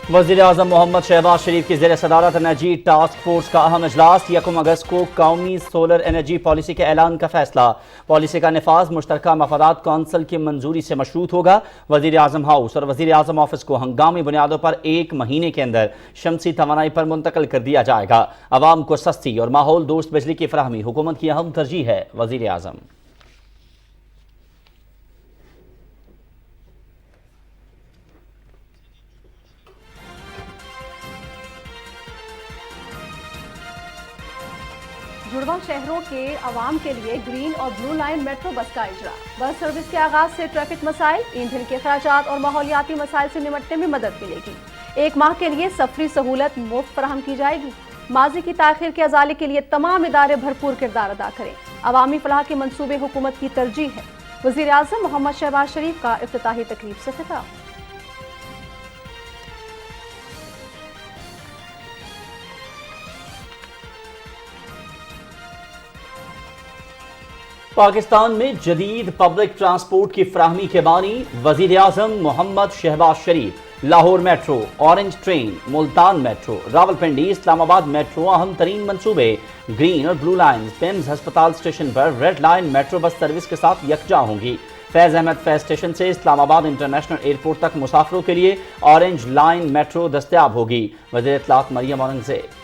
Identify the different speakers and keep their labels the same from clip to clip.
Speaker 1: वज़ीर आज़म मोहम्मद शहबाज शरीफ की ज़ेर सदारत एनर्जी टास्क फोर्स का अहम इजलास 1 अगस्त को कौमी सोलर एनर्जी पॉलिसी के ऐलान का फैसला। पॉलिसी का नफाज मुश्तरका मफादात कौंसिल की मंजूरी से मशरूत होगा। वज़ीर आज़म हाउस और वज़ीर आज़म ऑफिस को हंगामी बुनियादों पर 1 महीने के अंदर शमसी तवानाई पर मुंतकिल कर दिया जाएगा। अवाम को सस्ती और माहौल दोस्त बिजली की फराहमी हुकूमत की अहम तरजीह है। वज़ीर आज़म
Speaker 2: जुड़वा शहरों के अवाम के लिए ग्रीन और ब्लू लाइन मेट्रो बस का इजरा। बस सर्विस के आगाज से ट्रैफिक मसाइल, ईंधन के अखराजात और माहौलियाती मसाइल से निपटने में मदद मिलेगी। 1 माह के लिए सफरी सहूलत मुफ्त फराहम की जाएगी। माजी की ताखिर के अजाले के लिए तमाम इदारे भरपूर किरदार अदा करें। अवामी फलाह के मंसूबे हुकूमत की तरजीह है। वज़ीर आज़म मोहम्मद शहबाज शरीफ का इफ्तिताही तकरीब से खिताब।
Speaker 1: पाकिस्तान में जदीद पब्लिक ट्रांसपोर्ट की फराहमी के बानी वज़ीर आज़म Mohammad Shahbaz Sharif. Lahore metro, orange train, Multan metro, Rawalpindi Islamabad metro अहम तरीन मनसूबे। ग्रीन और ब्लू लाइन पिम्स हस्पताल स्टेशन पर red line metro bus service के साथ यकजा होंगी। फैज़ अहमद फैज़ स्टेशन से इस्लामाबाद इंटरनेशनल एयरपोर्ट तक मुसाफिरों के लिए ऑरेंज लाइन मेट्रो दस्तयाब होगी। वज़ीर इत्तलात मरियम औरंगज़ेब।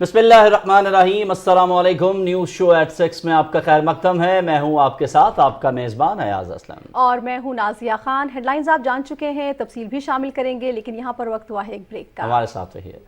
Speaker 1: बिस्मिल्लाहिर्रहमानिर्रहीम, अस्सलाम वालेकुम। न्यूज़ शो एट 6 में आपका खैर मकदम है। मैं हूं आपके साथ आपका मेज़बान अयाज असलम
Speaker 2: और मैं हूं नाजिया खान। हेडलाइंस आप जान चुके हैं, तफसील भी शामिल करेंगे, लेकिन यहाँ पर वक्त हुआ है एक ब्रेक का।
Speaker 1: हमारे साथ रहिए।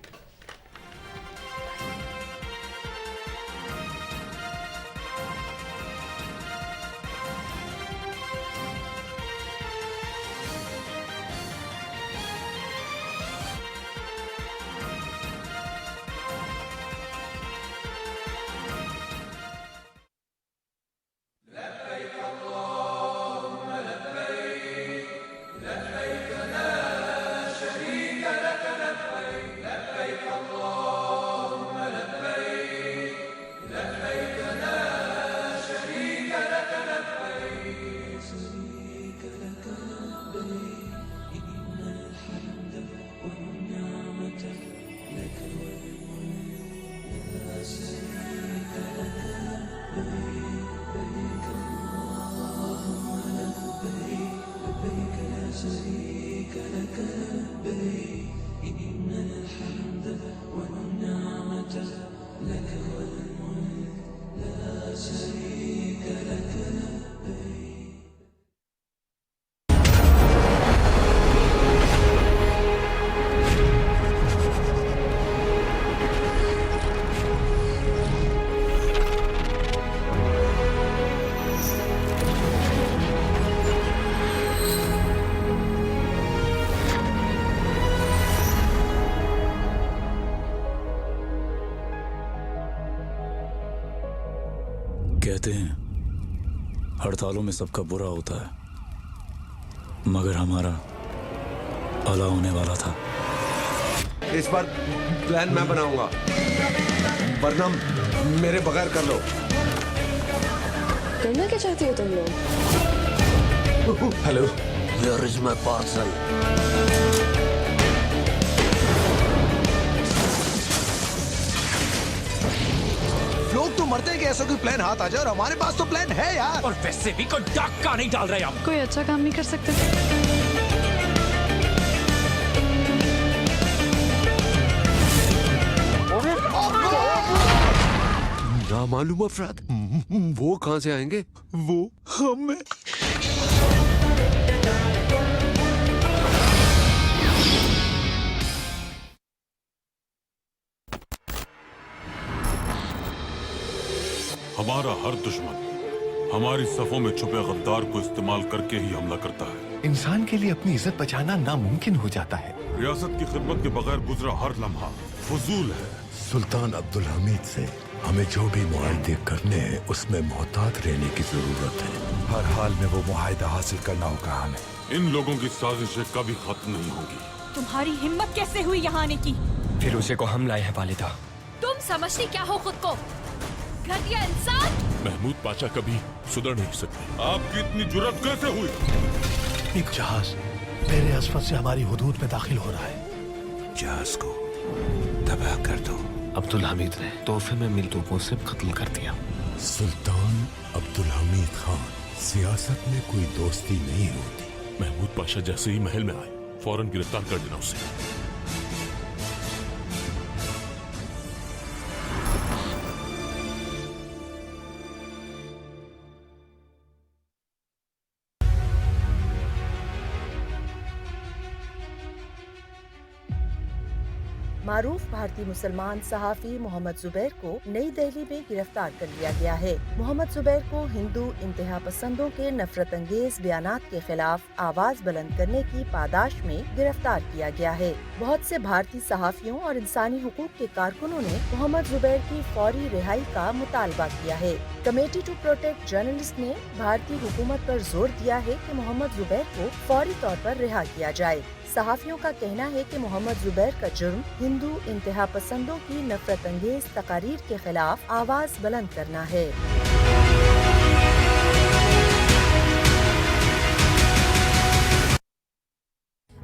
Speaker 3: कहते हैं हड़तालों में सबका बुरा होता है, मगर हमारा भला होने वाला था।
Speaker 4: इस बार प्लान मैं बनाऊंगा, वरना मेरे बगैर कर लो।
Speaker 5: करना क्या चाहती हो तुम लोग?
Speaker 4: Hello,
Speaker 6: Where is my parcel?
Speaker 4: लोग तो मरते हैं कि ऐसा कोई प्लान हाथ आ जाए, और हमारे पास तो प्लान है यार।
Speaker 3: और वैसे भी कोई डाका नहीं डाल रहे हम।
Speaker 5: कोई अच्छा काम नहीं कर सकते?
Speaker 4: नामालूम अफराद वो कहाँ से आएंगे? वो हमें
Speaker 7: हमारा हर दुश्मन हमारी सफों में छुपे गद्दार को इस्तेमाल करके ही हमला करता है।
Speaker 8: इंसान के लिए अपनी इज्जत बचाना नामुमकिन हो जाता है।
Speaker 7: रियासत की खिदमत के बगैर गुजरा हर लम्हा फजूल है।
Speaker 8: सुल्तान अब्दुल हमीद से हमें जो भी मुआहदे करने हैं उसमें मोहतात रहने की जरूरत है। हर हाल में वो मुआहिदा हासिल करना होगा हमें।
Speaker 7: इन लोगों की साजिशें कभी खत्म नहीं होंगी।
Speaker 5: तुम्हारी हिम्मत कैसे हुई यहाँ आने की?
Speaker 9: फिर उसे को हम लाए हैं वालिदा।
Speaker 5: तुम समझती क्या हो खुद को? घटिया इंसान!
Speaker 7: महमूद पाशा कभी सुधर नहीं सकते। आपकी इतनी जुर्रत कैसे हुई?
Speaker 8: एक जहाज मेरे असफत से हमारी हुदूद में दाखिल हो रहा है। जहाज को तबाह कर दो।
Speaker 9: अब्दुल हमीद ने तोहफे में मिलतों से कत्ल कर दिया।
Speaker 8: सुल्तान अब्दुल हमीद खान, सियासत में कोई दोस्ती नहीं होती।
Speaker 7: महमूद पाशा जैसे ही महल में आए फौरन गिरफ्तार कर देना उसे।
Speaker 10: मारूफ भारतीय मुसलमान सहाफ़ी मोहम्मद जुबैर को नई दिल्ली में गिरफ्तार कर लिया गया है। मोहम्मद जुबैर को हिंदू इंतहा पसंदों के नफरत अंगेज बयानात के खिलाफ आवाज बुलंद करने की पादाश में गिरफ्तार किया गया है। बहुत से भारतीय सहाफ़ियों और इंसानी हुकूक के कारकुनों ने मोहम्मद जुबैर की फौरी रिहाई का मुतालबा किया है। कमेटी टू प्रोटेक्ट जर्नलिस्ट ने भारतीय हुकूमत पर जोर दिया है कि मोहम्मद जुबैर को फौरी तौर पर रिहा किया जाए। सहाफ़ियों का कहना है कि मोहम्मद जुबैर का जुर्म हिंदू इंतहा पसंदों की नफरत अंगेज तकारीर के खिलाफ आवाज बुलंद करना है।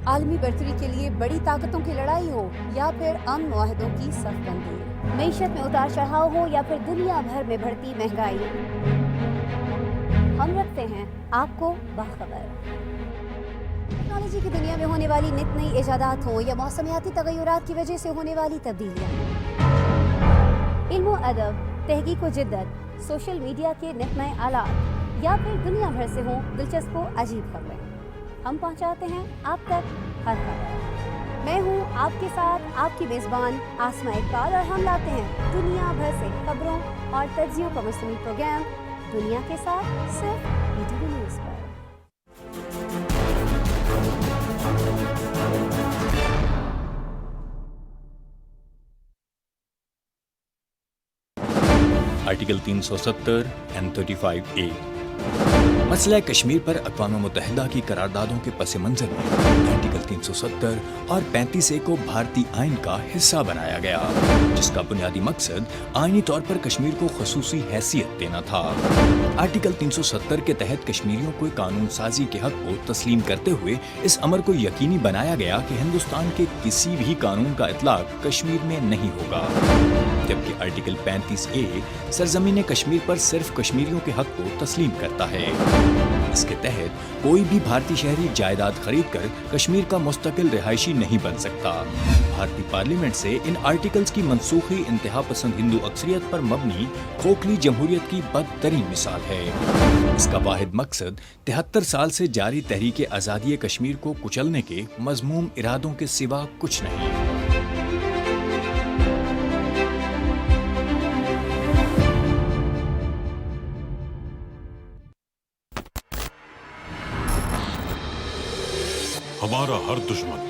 Speaker 11: आलमी बर्तरी के लिए बड़ी ताकतों की लड़ाई हो या फिर अमन मुआहदों की सफबंदी, मईशत में उतार चढ़ाव हो या फिर दुनिया भर में बढ़ती महंगाई, हम रखते हैं आपको बाखबर। टेक्नोलॉजी की दुनिया में होने वाली नित नई इजादात हो या मौसमियाती तगय्युरात की वजह से होने वाली तब्दीलियाँ, इल्म व अदब, तहकीक व जिद्दत, सोशल मीडिया के नित नए आलात या फिर दुनिया भर से हों दिलचस्प व अजीब खबरें, हम पहुंचाते हैं आप तक हर खबर। मैं हूं आपके साथ आपकी मेज़बान आसमा इकबाल और हम लाते हैं दुनिया भर से खबरों और तज्जियों का मुश्तमिल प्रोग्राम दुनिया के साथ सिर्फ BTV न्यूज़ पर।
Speaker 12: आर्टिकल 370 एंड 35A मसला कश्मीर पर अक़वाम मुत्तहिदा की करारदादों के पस मंज़र में आर्टिकल 370 और 35A को भारतीय आइन का हिस्सा बनाया गया, जिसका बुनियादी मकसद आइनी तौर पर कश्मीर को ख़ुसूसी हैसियत देना था। आर्टिकल 370 के तहत कश्मीरियों को कानून साजी के हक को तस्लीम करते हुए इस अमर को यकीनी बनाया गया कि हिंदुस्तान के किसी भी कानून का इतलाक कश्मीर में नहीं होगा, जबकि आर्टिकल 35A सरजमीन कश्मीर पर सिर्फ कश्मीरियों के हक को तस्लीम करता है। इसके तहत कोई भी भारतीय शहरी जायदाद खरीद कर कश्मीर का मुस्तकिल रिहायशी नहीं बन सकता। भारतीय पार्लियामेंट से इन आर्टिकल्स की मनसूखी इंतहा पसंद हिंदू अक्सरियत पर मबनी खोखली जमहूरियत की बदतरीन मिसाल है। इसका वाहिद मकसद 73 साल से जारी तहरीक आज़ादी कश्मीर को कुचलने के मज़मूम इरादों के सिवा कुछ नहीं।
Speaker 7: हमारा हर दुश्मन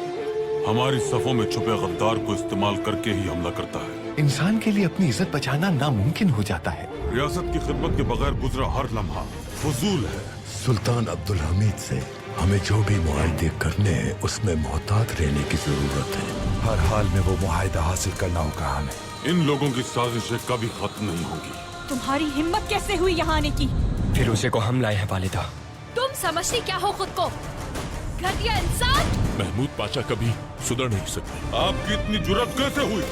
Speaker 7: हमारी सफों में छुपे गद्दार को इस्तेमाल करके ही हमला करता है।
Speaker 8: इंसान के लिए अपनी इज्जत बचाना नामुमकिन हो जाता है।
Speaker 7: रियासत की खिदमत के बगैर गुजरा हर लम्हा फजूल है।
Speaker 8: सुल्तान अब्दुल हमीद से हमें जो भी मुआहदे करने हैं उसमें मोहतात रहने की जरूरत है। हर हाल में वो मुआहदा हासिल करना होगा हमें।
Speaker 7: इन लोगों की साजिशें कभी खत्म नहीं होंगी।
Speaker 5: तुम्हारी हिम्मत कैसे हुई यहाँ आने की?
Speaker 9: फिर उसे को हम लाए हैं वालिदा।
Speaker 5: तुम समझती क्या हो खुद को? घटिया इंसान!
Speaker 7: महमूद पाशा कभी सुधर नहीं सकते। आपकी इतनी जुर्रत कैसे हुई?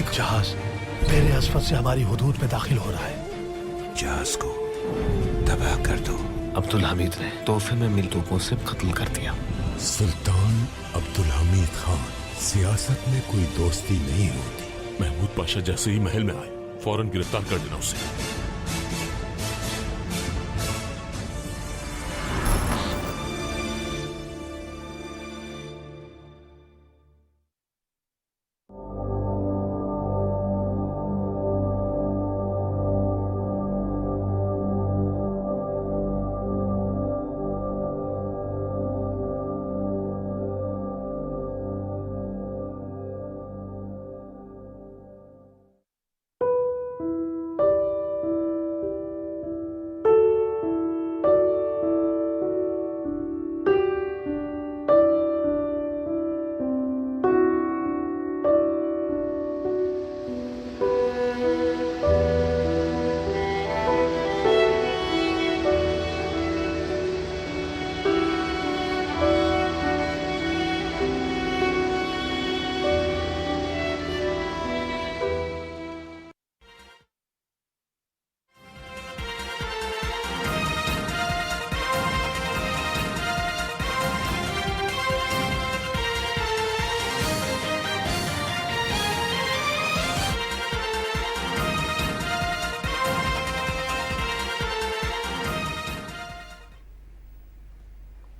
Speaker 8: एक जहाज मेरे असफत से हमारी हुदूद में दाखिल हो रहा है। जहाज को तबाह कर दो।
Speaker 9: अब्दुल हमीद ने तोहफे में मिलतों से कत्ल कर दिया।
Speaker 8: सुल्तान अब्दुल हमीद खान, सियासत में कोई दोस्ती नहीं होती।
Speaker 7: महमूद पाशा जैसे ही महल में आए फौरन गिरफ्तार कर देना उसे।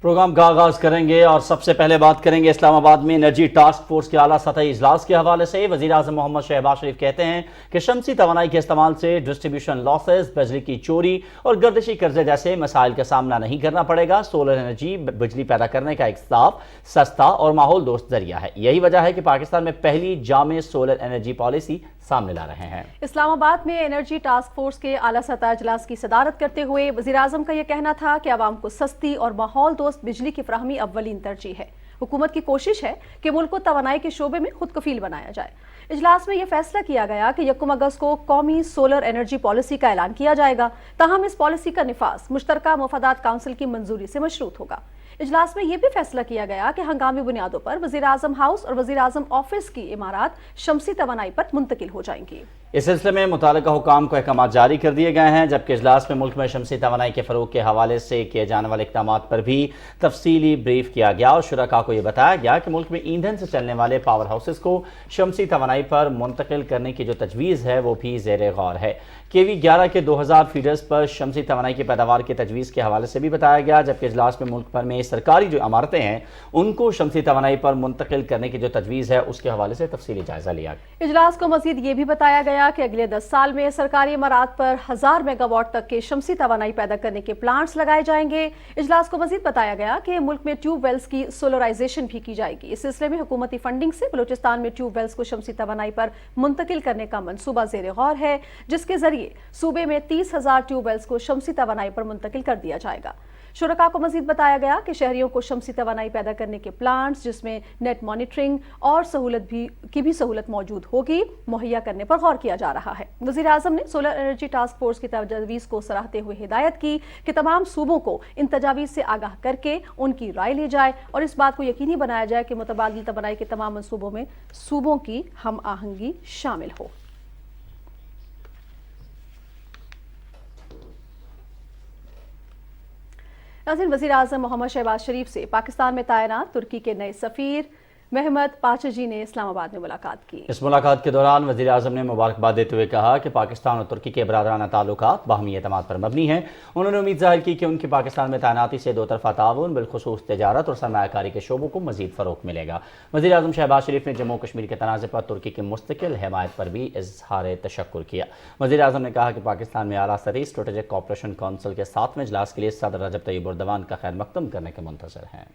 Speaker 1: प्रोग्राम का आगाज करेंगे और सबसे पहले बात करेंगे इस्लामाबाद में एनर्जी टास्क फोर्स के आला सतही इजलास के हवाले से। वज़ीर आज़म मोहम्मद शहबाज शरीफ कहते हैं कि शमसी तवानाई के इस्तेमाल से डिस्ट्रीब्यूशन लॉसेस, बिजली की चोरी और गर्दिशी कर्जे जैसे मसाइल का सामना नहीं करना पड़ेगा। सोलर एनर्जी बिजली पैदा करने का एक साफ, सस्ता और माहौल दोस्त जरिया है। यही वजह है कि पाकिस्तान में पहली जामे सोलर एनर्जी पॉलिसी सामने ला रहे हैं।
Speaker 2: इस्लामाबाद में एनर्जी टास्क फोर्स के आला सतह इजलास की सदारत करते हुए वज़ीर आज़म का यह कहना था कि आवाम को सस्ती और माहौल दोस्त बिजली की फराहमी अव्वलीन तरजीह है। हुकूमत की कोशिश है कि मुल्क को तवानाई के शोबे में खुद कफील बनाया जाए। इजलास में यह फैसला किया गया कि 1 अगस्त को कौमी सोलर एनर्जी पॉलिसी का ऐलान किया जाएगा। ताहम इस पॉलिसी का निफास मुश्तरका मुफादात काउंसिल की मंजूरी से मशरूत होगा। इजलास में यह भी फैसला किया गया कि हंगामी बुनियादों पर वज़ीर आज़म हाउस और वज़ीर आज़म ऑफिस की इमारत शमसी तवानाई पर मुंतकिल हो जाएंगी।
Speaker 1: इस सिलसिले में मुतालिका हुकाम को अहकाम जारी कर दिए गए हैं, जबकि इजलास में मुल्क में शमसी तवानाई के फरोग के हवाले से किए जाने वाले इक़दाम पर भी तफसीली ब्रीफ किया गया और शुरका को यह बताया गया कि मुल्क में ईंधन से चलने वाले पावर हाउसेस को शमसी तवानाई पर मुंतकिल करने की जो तजवीज़ है वो भी ज़ेर गौर है। KV 11 के 2000 फीडर्स पर शमसी तवानाई की पैदावार की तजवीज़ के हवाले से भी बताया गया, जबकि इजलास में मुल्क भर में सरकारी जो इमारतें हैं उनको शमसी तवानाई पर मुंतकिल करने की जो तजवीज़ है उसके हवाले से तफसीली जायजा लिया।
Speaker 2: इजलास को मजीद ये भी बताया गया कि अगले 10 साल में सरकारी इमारत पर 1000 मेगावाट तक के शमसी तवानाई पैदा करने के प्लांट्स लगाए जाएंगे। इजलास को मजीद बताया गया कि मुल्क में ट्यूबवेल्स की सोलराइजेशन भी की जाएगी। इस सिलसिले में हुकूमती फंडिंग से बलूचिस्तान में ट्यूबवेल्स को शमसी तवानाई पर मुंतकिल करने का मंसूबा ज़ेर गौर है, जिसके जरिए सूबे में 30,000 ट्यूबवेल्स को शमसी तवानाई पर मुंतकिल कर दिया जाएगा। शुरका को मजीद बताया गया कि शहरियों को शमसी तवानाई पैदा करने के प्लांट्स जिसमें नेट मॉनिटरिंग और की भी सहूलत मौजूद होगी मुहैया करने पर गौर किया जा रहा है। वज़ीर आज़म ने सोलर एनर्जी टास्क फोर्स की तजवीज़ को सराहते हुए हिदायत की कि तमाम सूबों को इन तजावीज़ से आगाह करके उनकी राय ली जाए और इस बात को यकीनी बनाया जाए कि मुतबादिल तवानाई के तमाम मनसूबों में सूबों की हम आहंगी शामिल हो। नाज़रीन, वज़ीर आज़म मोहम्मद शहबाज शरीफ से पाकिस्तान में तैनात तुर्की के नए सफ़ीर महमद पाचजी ने इस्लामाबाद में मुलाकात की।
Speaker 1: इस मुलाकात के दौरान वज़ीर आज़म ने मुबारकबाद देते हुए कहा कि पाकिस्तान और तुर्की के बरादराना ताल्लुकात बाहमी एतमाद पर मबनी हैं। उन्होंने उम्मीद ज़ाहिर की कि उनकी पाकिस्तान में तैनाती से दो तरफ़ा ताउन बिलखुसूस तिजारत और सरमायाकारी के शोबों को मज़ीद फ़रोग़ मिलेगा। वज़ीर आज़म शहबाज शरीफ ने जम्मू कश्मीर के तनाज़े पर तुर्की की मुस्तकिल हिमायत पर भी इज़हार तशक्कुर किया। वज़ीर आज़म ने कहा कि पाकिस्तान में आला सतही स्ट्रेटेजिक कोऑपरेशन काउंसिल के 7वें इजलास के लिए सदर रजब तैयब एर्दोगान का खैर मकदम करने के मुंतज़िर हैं।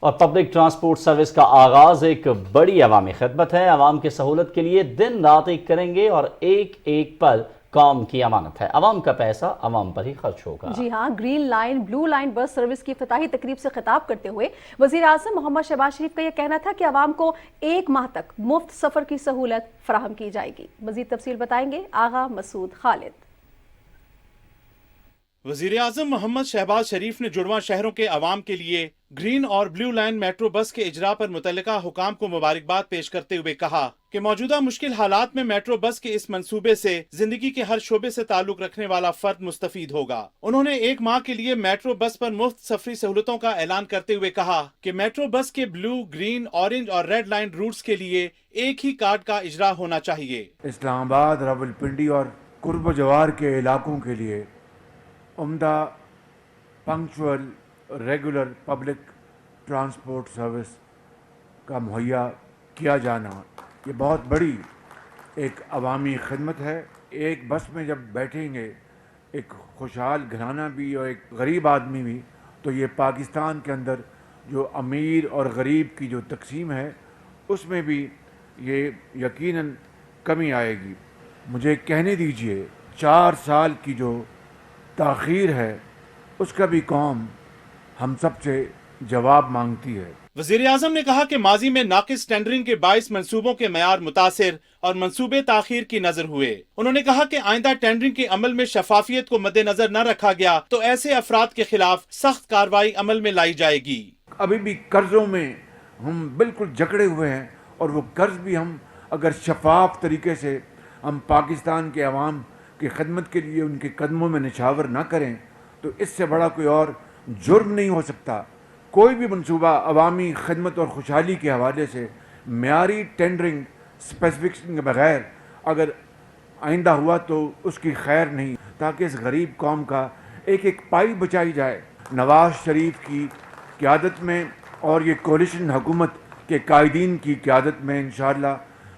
Speaker 1: और पब्लिक ट्रांसपोर्ट सर्विस का आगाज एक बड़ी अवामी खिदमत है। अवाम की सहूलत के लिए दिन रात एक करेंगे और एक एक पल कौम की अमानत है। अवाम का पैसा अवाम पर ही खर्च होगा।
Speaker 2: जी हाँ, green line blue line bus service की इफ्तिताही तकरीब से खिताब करते हुए वज़ीर आज़म मोहम्मद शहबाज शरीफ का यह कहना था कि अवाम को 1 माह तक मुफ्त सफ़र की सहूलत फराहम की जाएगी। मज़ीद तफसील बताएंगे आगा मसूद खालिद।
Speaker 13: वज़ीर आज़म मोहम्मद शहबाज शरीफ ने जुड़वा शहरों के अवाम के लिए ग्रीन और ब्लू लाइन मेट्रो बस के इजरा पर मुतल्लिका हुकाम को मुबारकबाद पेश करते हुए कहा कि मौजूदा मुश्किल हालात में मेट्रो बस के इस मंसूबे से जिंदगी के हर शोबे से ताल्लुक रखने वाला फर्द मुस्तफीद होगा। उन्होंने 1 माह के लिए मेट्रो बस पर मुफ्त सफरी सहूलतों का ऐलान करते हुए कहा कि मेट्रो बस के ब्लू, ग्रीन, ऑरेंज और रेड लाइन रूट्स के लिए एक ही कार्ड का इजरा होना चाहिए।
Speaker 14: इस्लामाबाद, रावलपिंडी और कुर्ब जवार के इलाकों के लिए उम्दा punctual regular public transport service का मुहैया किया जाना ये बहुत बड़ी एक अवामी खिदमत है। एक बस में जब बैठेंगे एक खुशहाल घराना भी और एक गरीब आदमी भी, तो ये पाकिस्तान के अंदर जो अमीर और गरीब की जो तकसीम है उसमें भी ये यकीनन कमी आएगी। मुझे कहने दीजिए 4 साल की जो ताख़ीर है उसका भी कौम हम सब से जवाब मांगती है।
Speaker 13: वज़ीर आज़म ने कहा कि माजी में नाकिस टेंडरिंग के 22 मंसूबों के मयार मुतासिर और मंसूबे ताख़ीर की नजर हुए। उन्होंने कहा कि आइंदा टेंडरिंग के अमल में शफाफियत को मद्देनजर न रखा गया तो ऐसे अफराद के खिलाफ सख्त कार्रवाई अमल में लाई जाएगी।
Speaker 14: अभी भी कर्जों में हम बिल्कुल जकड़े हुए हैं और वो कर्ज भी हम अगर शफाफ तरीके से हम पाकिस्तान के अवाम की खिदमत के लिए उनके कदमों में निछावर ना करें तो इससे बड़ा कोई और जुर्म नहीं हो सकता। कोई भी मंसूबा अवामी खिदमत और खुशहाली के हवाले से म्यारी टेंडरिंग स्पेसिफिकेशन के बगैर अगर آئندہ ہوا تو اس کی خیر نہیں، تاکہ اس غریب قوم کا ایک ایک پائی بچائی جائے۔ نواز شریف کی قیادت میں اور یہ کولیشن حکومت کے قائدین کی قیادت میں انشاءاللہ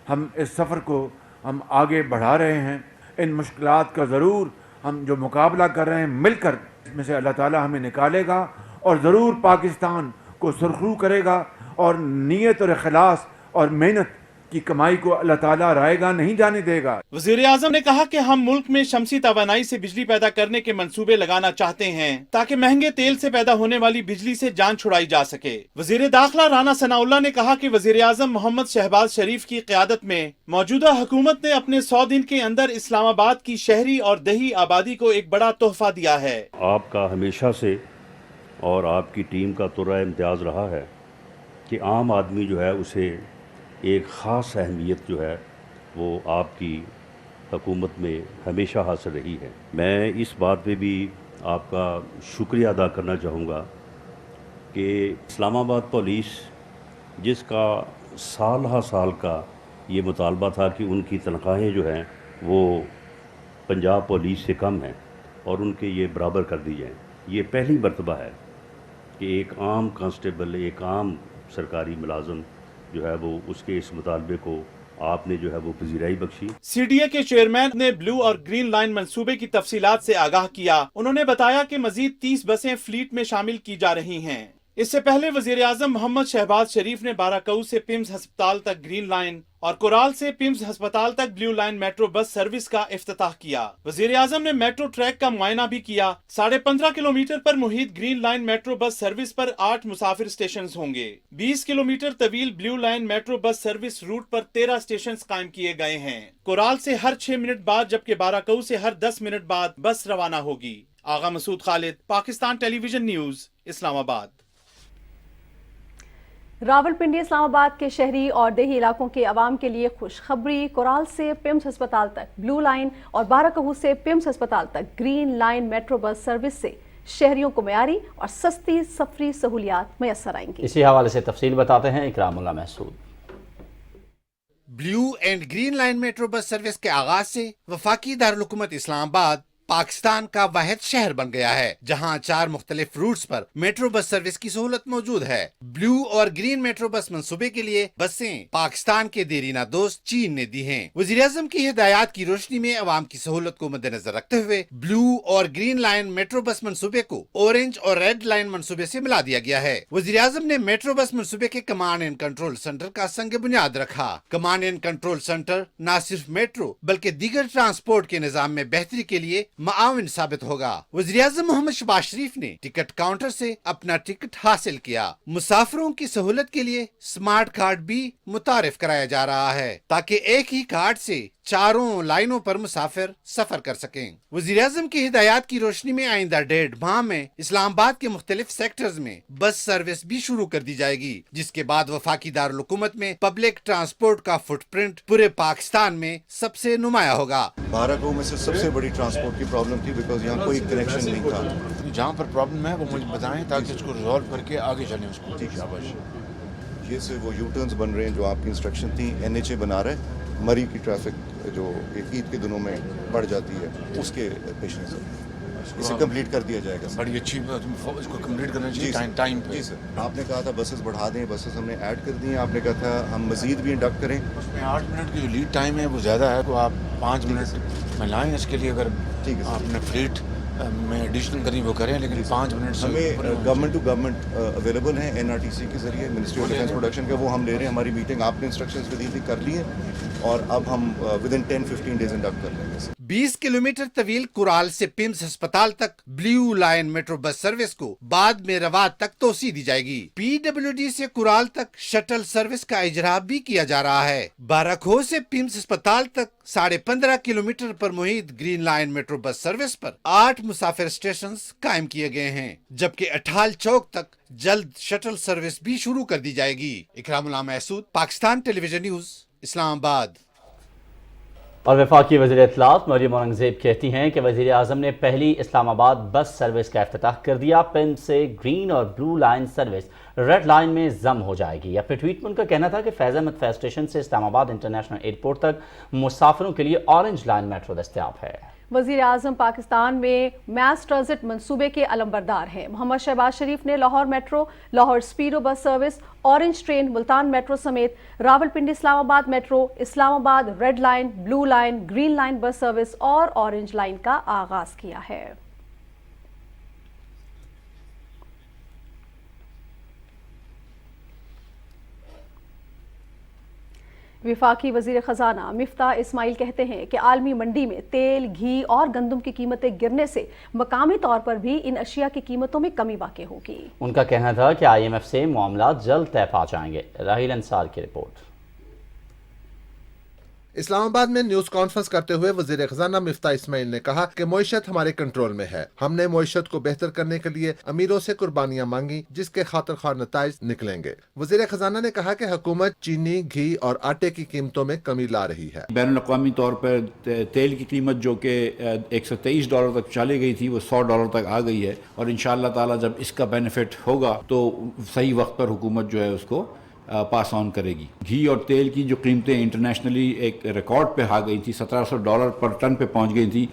Speaker 14: ہم اس سفر کو ہم آگے بڑھا رہے ہیں۔ ان مشکلات کا ضرور ہم جو مقابلہ کر رہے ہیں مل کر اس میں سے اللہ تعالیٰ ہمیں نکالے گا اور ضرور پاکستان کو سرخرو کرے گا، اور نیت اور اخلاص اور محنت کی کمائی کو اللہ تعالیٰ رائے گا نہیں جانے دے گا۔
Speaker 13: وزیر اعظم نے کہا کہ ہم ملک میں شمسی توانائی سے بجلی پیدا کرنے کے منصوبے لگانا چاہتے ہیں تاکہ مہنگے تیل سے پیدا ہونے والی بجلی سے جان چھڑائی جا سکے۔ وزیر داخلہ رانا ثناء اللہ نے کہا کہ وزیر اعظم محمد شہباز شریف کی قیادت میں موجودہ حکومت نے اپنے 100 دن کے اندر اسلام آباد کی شہری اور دیہی آبادی کو ایک بڑا تحفہ دیا ہے۔
Speaker 15: آپ کا ہمیشہ سے اور آپ کی ٹیم کا ترہ امتیاز رہا ہے کہ عام آدمی جو ہے اسے ایک خاص اہمیت جو ہے وہ آپ کی حکومت میں ہمیشہ حاصل رہی ہے۔ میں اس بات پہ بھی آپ کا شکریہ ادا کرنا چاہوں گا کہ اسلام آباد پولیس جس کا سال ہا سال کا یہ مطالبہ تھا کہ ان کی تنخواہیں جو ہیں وہ پنجاب پولیس سے کم ہیں اور ان کے یہ برابر کر دی جائیں، یہ پہلی مرتبہ ہے کہ ایک عام کانسٹیبل، ایک عام سرکاری ملازم جو ہے وہ اس کے اس مطالبے کو آپ نے جو ہے وہ پذیرائی بخشی۔
Speaker 13: سی ڈی اے کے چیئرمین نے بلو اور گرین لائن منصوبے کی تفصیلات سے آگاہ کیا۔ انہوں نے بتایا کہ مزید 30 بسیں فلیٹ میں شامل کی جا رہی ہیں۔ اس سے پہلے وزیر اعظم محمد شہباز شریف نے بارہ سے پیمز ہسپتال تک گرین لائن اور کورال سے پیمز ہسپتال تک blue line metro bus service کا افتتاح کیا۔ وزیر اعظم نے میٹرو ٹریک کا معائنہ بھی کیا۔ 15.5 کلومیٹر پر محیط green line metro bus service پر 8 مسافر اسٹیشنز ہوں گے۔ 20 کلومیٹر طویل blue line metro bus service route پر 13 اسٹیشنز قائم کیے گئے ہیں۔ کورال سے ہر 6 منٹ بعد جبکہ بارہ سے ہر 10 منٹ بعد بس روانہ ہوگی۔ آغا مسعود خالد، پاکستان ٹیلی ویژن نیوز، اسلام آباد۔
Speaker 2: راولپنڈی اسلام آباد کے شہری اور دیہی علاقوں کے عوام کے لیے خوشخبری، کورال سے پیمز ہسپتال تک بلو لائن اور بارہ سے پیمز ہسپتال تک green line metro bus service سے شہریوں کو معیاری اور سستی سفری سہولیات میسر آئیں گی۔
Speaker 1: اسی حوالے سے تفصیل بتاتے ہیں Ikramullah Mehsud.
Speaker 16: Blue and green line metro bus service کے آغاز سے وفاقی دارالحکومت اسلام آباد پاکستان کا واحد شہر بن گیا ہے جہاں 4 مختلف روٹس پر میٹرو بس سروس کی سہولت موجود ہے۔ بلیو اور گرین میٹرو بس منصوبے کے لیے بسیں پاکستان کے دیرینہ دوست چین نے دی ہیں۔ وزیر اعظم کی ہدایات کی روشنی میں عوام کی سہولت کو مد نظر رکھتے ہوئے بلیو اور گرین لائن میٹرو بس منصوبے کو اورنج اور ریڈ لائن منصوبے سے ملا دیا گیا ہے۔ وزیر اعظم نے میٹرو بس منصوبے کے کمانڈ اینڈ کنٹرول سینٹر کا سنگ بنیاد رکھا۔ کمانڈ اینڈ کنٹرول سینٹر نہ صرف میٹرو بلکہ دیگر ٹرانسپورٹ کے نظام میں بہتری کے لیے معاون ثابت ہوگا۔ وزیر اعظم محمد شہباز شریف نے ٹکٹ کاؤنٹر سے اپنا ٹکٹ حاصل کیا۔ مسافروں کی سہولت کے لیے سمارٹ کارڈ بھی متعارف کرایا جا رہا ہے تاکہ ایک ہی کارڈ سے 4 لائنوں پر مسافر سفر کر سکیں۔ وزیر اعظم کی ہدایات کی روشنی میں آئندہ 1.5 ماہ میں اسلام آباد کے مختلف سیکٹرز میں بس سروس بھی شروع کر دی جائے گی، جس کے بعد وفاقی دارالحکومت میں پبلک ٹرانسپورٹ کا فٹ پرنٹ پورے پاکستان میں سب سے نمایاں ہوگا۔
Speaker 17: بارہ میں سے سب سے بڑی ٹرانسپورٹ کی پرابلم تھی بیکاز یہاں کوئی کنیکشن نہیں تھا۔
Speaker 18: جہاں پر پرابلم ہے وہ مجھے بتائیں تاکہ اس کو ریزالو کر کے آگے چلیں اس کو۔
Speaker 17: ٹھیک ہے، یہ سے وہ یو ٹرنز بن رہے ہیں جو آپ کی انسٹرکشن تھی، NHA بنا رہے ہیں۔ مری کی ٹریفک جو عید کے دنوں میں بڑھ جاتی ہے اس کے پیش نظر اسے کمپلیٹ کر دیا جائے گا۔
Speaker 18: بڑی اچھی اس کو کمپلیٹ کرنا چاہیے ٹائم پہ۔
Speaker 17: جی سر، آپ نے کہا تھا بسز بڑھا دیں، بسز ہم نے ایڈ کر دی ہیں۔ آپ نے کہا تھا ہم مزید بھی انڈکٹ کریں۔
Speaker 18: 8 منٹ کی جو لیڈ ٹائم ہے وہ زیادہ ہے، تو آپ 5 منٹ میں لائیں اس کے لیے۔ اگر آپ نے فلیٹ میں ایڈیشنل کریں وہ کریں، لیکن 5 منٹ سے
Speaker 17: ہمیں گورنمنٹ ٹو گورنمنٹ اویلیبل ہیں NRTC کے ذریعے، منسٹری آف ڈیفینس پروڈکشن کا، وہ ہم لے رہے ہیں۔ ہماری میٹنگ آپ نے انسٹرکشنز دی تھی، کر لی ہیں، اور اب ہم ودن 10-15 ڈیز انڈکٹ کر لیں گے۔
Speaker 16: 20 کلومیٹر طویل کورال سے پیمز ہسپتال تک blue line metro bus service کو بعد میں رواد تک توسیع دی جائے گی۔ PWD سے کورال تک شٹل سروس کا اجرا بھی کیا جا رہا ہے۔ بارہ سے پیمز ہسپتال تک 15.5 کلومیٹر پر محیط green line metro bus service پر 8 مسافر اسٹیشنز قائم کیے گئے ہیں، جبکہ اٹھال چوک تک جلد شٹل سروس بھی شروع کر دی جائے گی۔ اکرام اللہ محسود، پاکستان ٹیلی ویژن نیوز، اسلام آباد۔
Speaker 1: اور وفاقی وزیر اطلاعات مریم اورنگزیب کہتی ہیں کہ وزیر اعظم نے پہلی اسلام آباد بس سروس کا افتتاح کر دیا. پنڈ سے گرین اور blue line service red line میں ضم ہو جائے گی. اپنے ٹویٹ میں ان کا کہنا تھا کہ فیض احمد فیض اسٹیشن سے اسلام آباد انٹرنیشنل ایئرپورٹ تک مسافروں کے لیے آرنج لائن میٹرو دستیاب ہے.
Speaker 2: وزیر اعظم پاکستان میں میس ٹرانزٹ منصوبے کے علمبردار ہیں. محمد شہباز شریف نے Lahore metro, Lahore speedo bus service, orange train, Multan metro سمیت Rawalpindi Islamabad metro, Islamabad red line, blue line, green line bus service اور اورنج لائن کا آغاز کیا ہے. وفاقی وزیر خزانہ مفتاح اسماعیل کہتے ہیں کہ عالمی منڈی میں تیل، گھی اور گندم کی قیمتیں گرنے سے مقامی طور پر بھی ان اشیاء کی قیمتوں میں کمی واقع ہوگی.
Speaker 1: ان کا کہنا تھا کہ IMF سے معاملات جلد طے پا جائیں گے. راہیل انصار کی رپورٹ.
Speaker 19: اسلام آباد میں نیوز کانفرنس کرتے ہوئے وزیر خزانہ مفتاح اسماعیل نے کہا کہ معیشت ہمارے کنٹرول میں ہے. ہم نے معیشت کو بہتر کرنے کے لیے امیروں سے قربانیاں مانگی جس کے خاطر خواہ نتائج نکلیں گے. وزیر خزانہ نے کہا کہ حکومت چینی، گھی اور آٹے کی قیمتوں میں کمی لا رہی ہے.
Speaker 20: بین الاقوامی طور پر تیل کی قیمت جو کہ $123 تک چلی گئی تھی وہ $100 تک آ گئی ہے، اور انشاءاللہ تعالی جب اس کا بینیفٹ ہوگا تو صحیح وقت پر حکومت جو ہے اس کو پاس آن کرے گی. گھی اور تیل کی جو قیمتیں انٹرنیشنلی ایک ریکارڈ پہ آ گئی تھی، $1700 پر ٹن پہ پہنچ گئی تھی،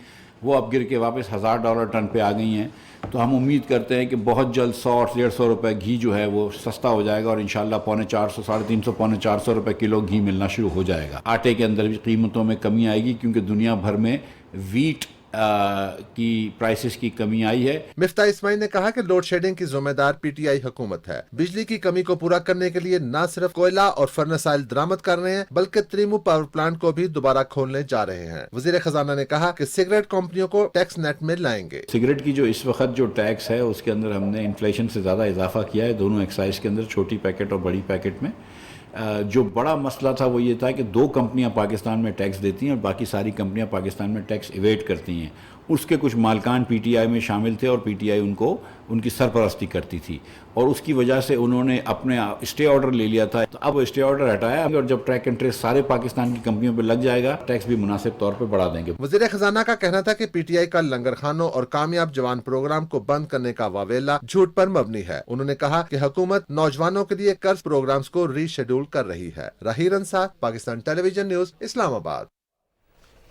Speaker 20: وہ اب گر کے واپس $1000 ٹن پہ آ گئی ہیں. تو ہم امید کرتے ہیں کہ بہت جلد 100-150 روپے گھی جو ہے وہ سستا ہو جائے گا، اور انشاءاللہ 350, 350, 450 روپے کلو گھی ملنا شروع ہو جائے گا. آٹے کے اندر بھی قیمتوں میں کمی آئے گی کیونکہ دنیا بھر میں ویٹ کی پرائسز کی کمی آئی ہے.
Speaker 19: مفتاح اسماعیل نے کہا کہ لوڈ شیڈنگ کی ذمہ دار PTI حکومت ہے. بجلی کی کمی کو پورا کرنے کے لیے نہ صرف کوئلہ اور فرنس آئل درآمد کر رہے ہیں بلکہ تریمو پاور پلانٹ کو بھی دوبارہ کھولنے جا رہے ہیں. وزیر خزانہ نے کہا کہ سگریٹ کمپنیوں کو ٹیکس نیٹ میں لائیں گے.
Speaker 20: سگریٹ کی جو اس وقت جو ٹیکس ہے اس کے اندر ہم نے انفلیشن سے زیادہ اضافہ کیا ہے دونوں ایکسائز کے اندر، چھوٹی پیکٹ اور بڑی پیکٹ میں. جو بڑا مسئلہ تھا وہ یہ تھا کہ 2 کمپنیاں پاکستان میں ٹیکس دیتی ہیں اور باقی ساری کمپنیاں پاکستان میں ٹیکس ایویڈ کرتی ہیں. اس کے کچھ مالکان PTI میں شامل تھے اور PTI ان کی سرپرستی کرتی تھی، اور اس کی وجہ سے انہوں نے اپنے اسٹے آرڈر لے لیا تھا. تو اب اسٹے آرڈر ہٹایا اور جب ٹریک اینڈ ٹریس سارے پاکستان کی کمپنیوں پہ لگ جائے گا ٹیکس بھی مناسب طور پہ بڑھا دیں گے.
Speaker 19: وزیر خزانہ کا کہنا تھا کہ PTI کا لنگر خانوں اور کامیاب جوان پروگرام کو بند کرنے کا واویلا جھوٹ پر مبنی ہے. انہوں نے کہا کہ حکومت نوجوانوں کے لیے قرض پروگرامز کو ری شیڈول کر رہی ہے. راہیل انصار، پاکستان ٹیلی ویژن نیوز، اسلام آباد.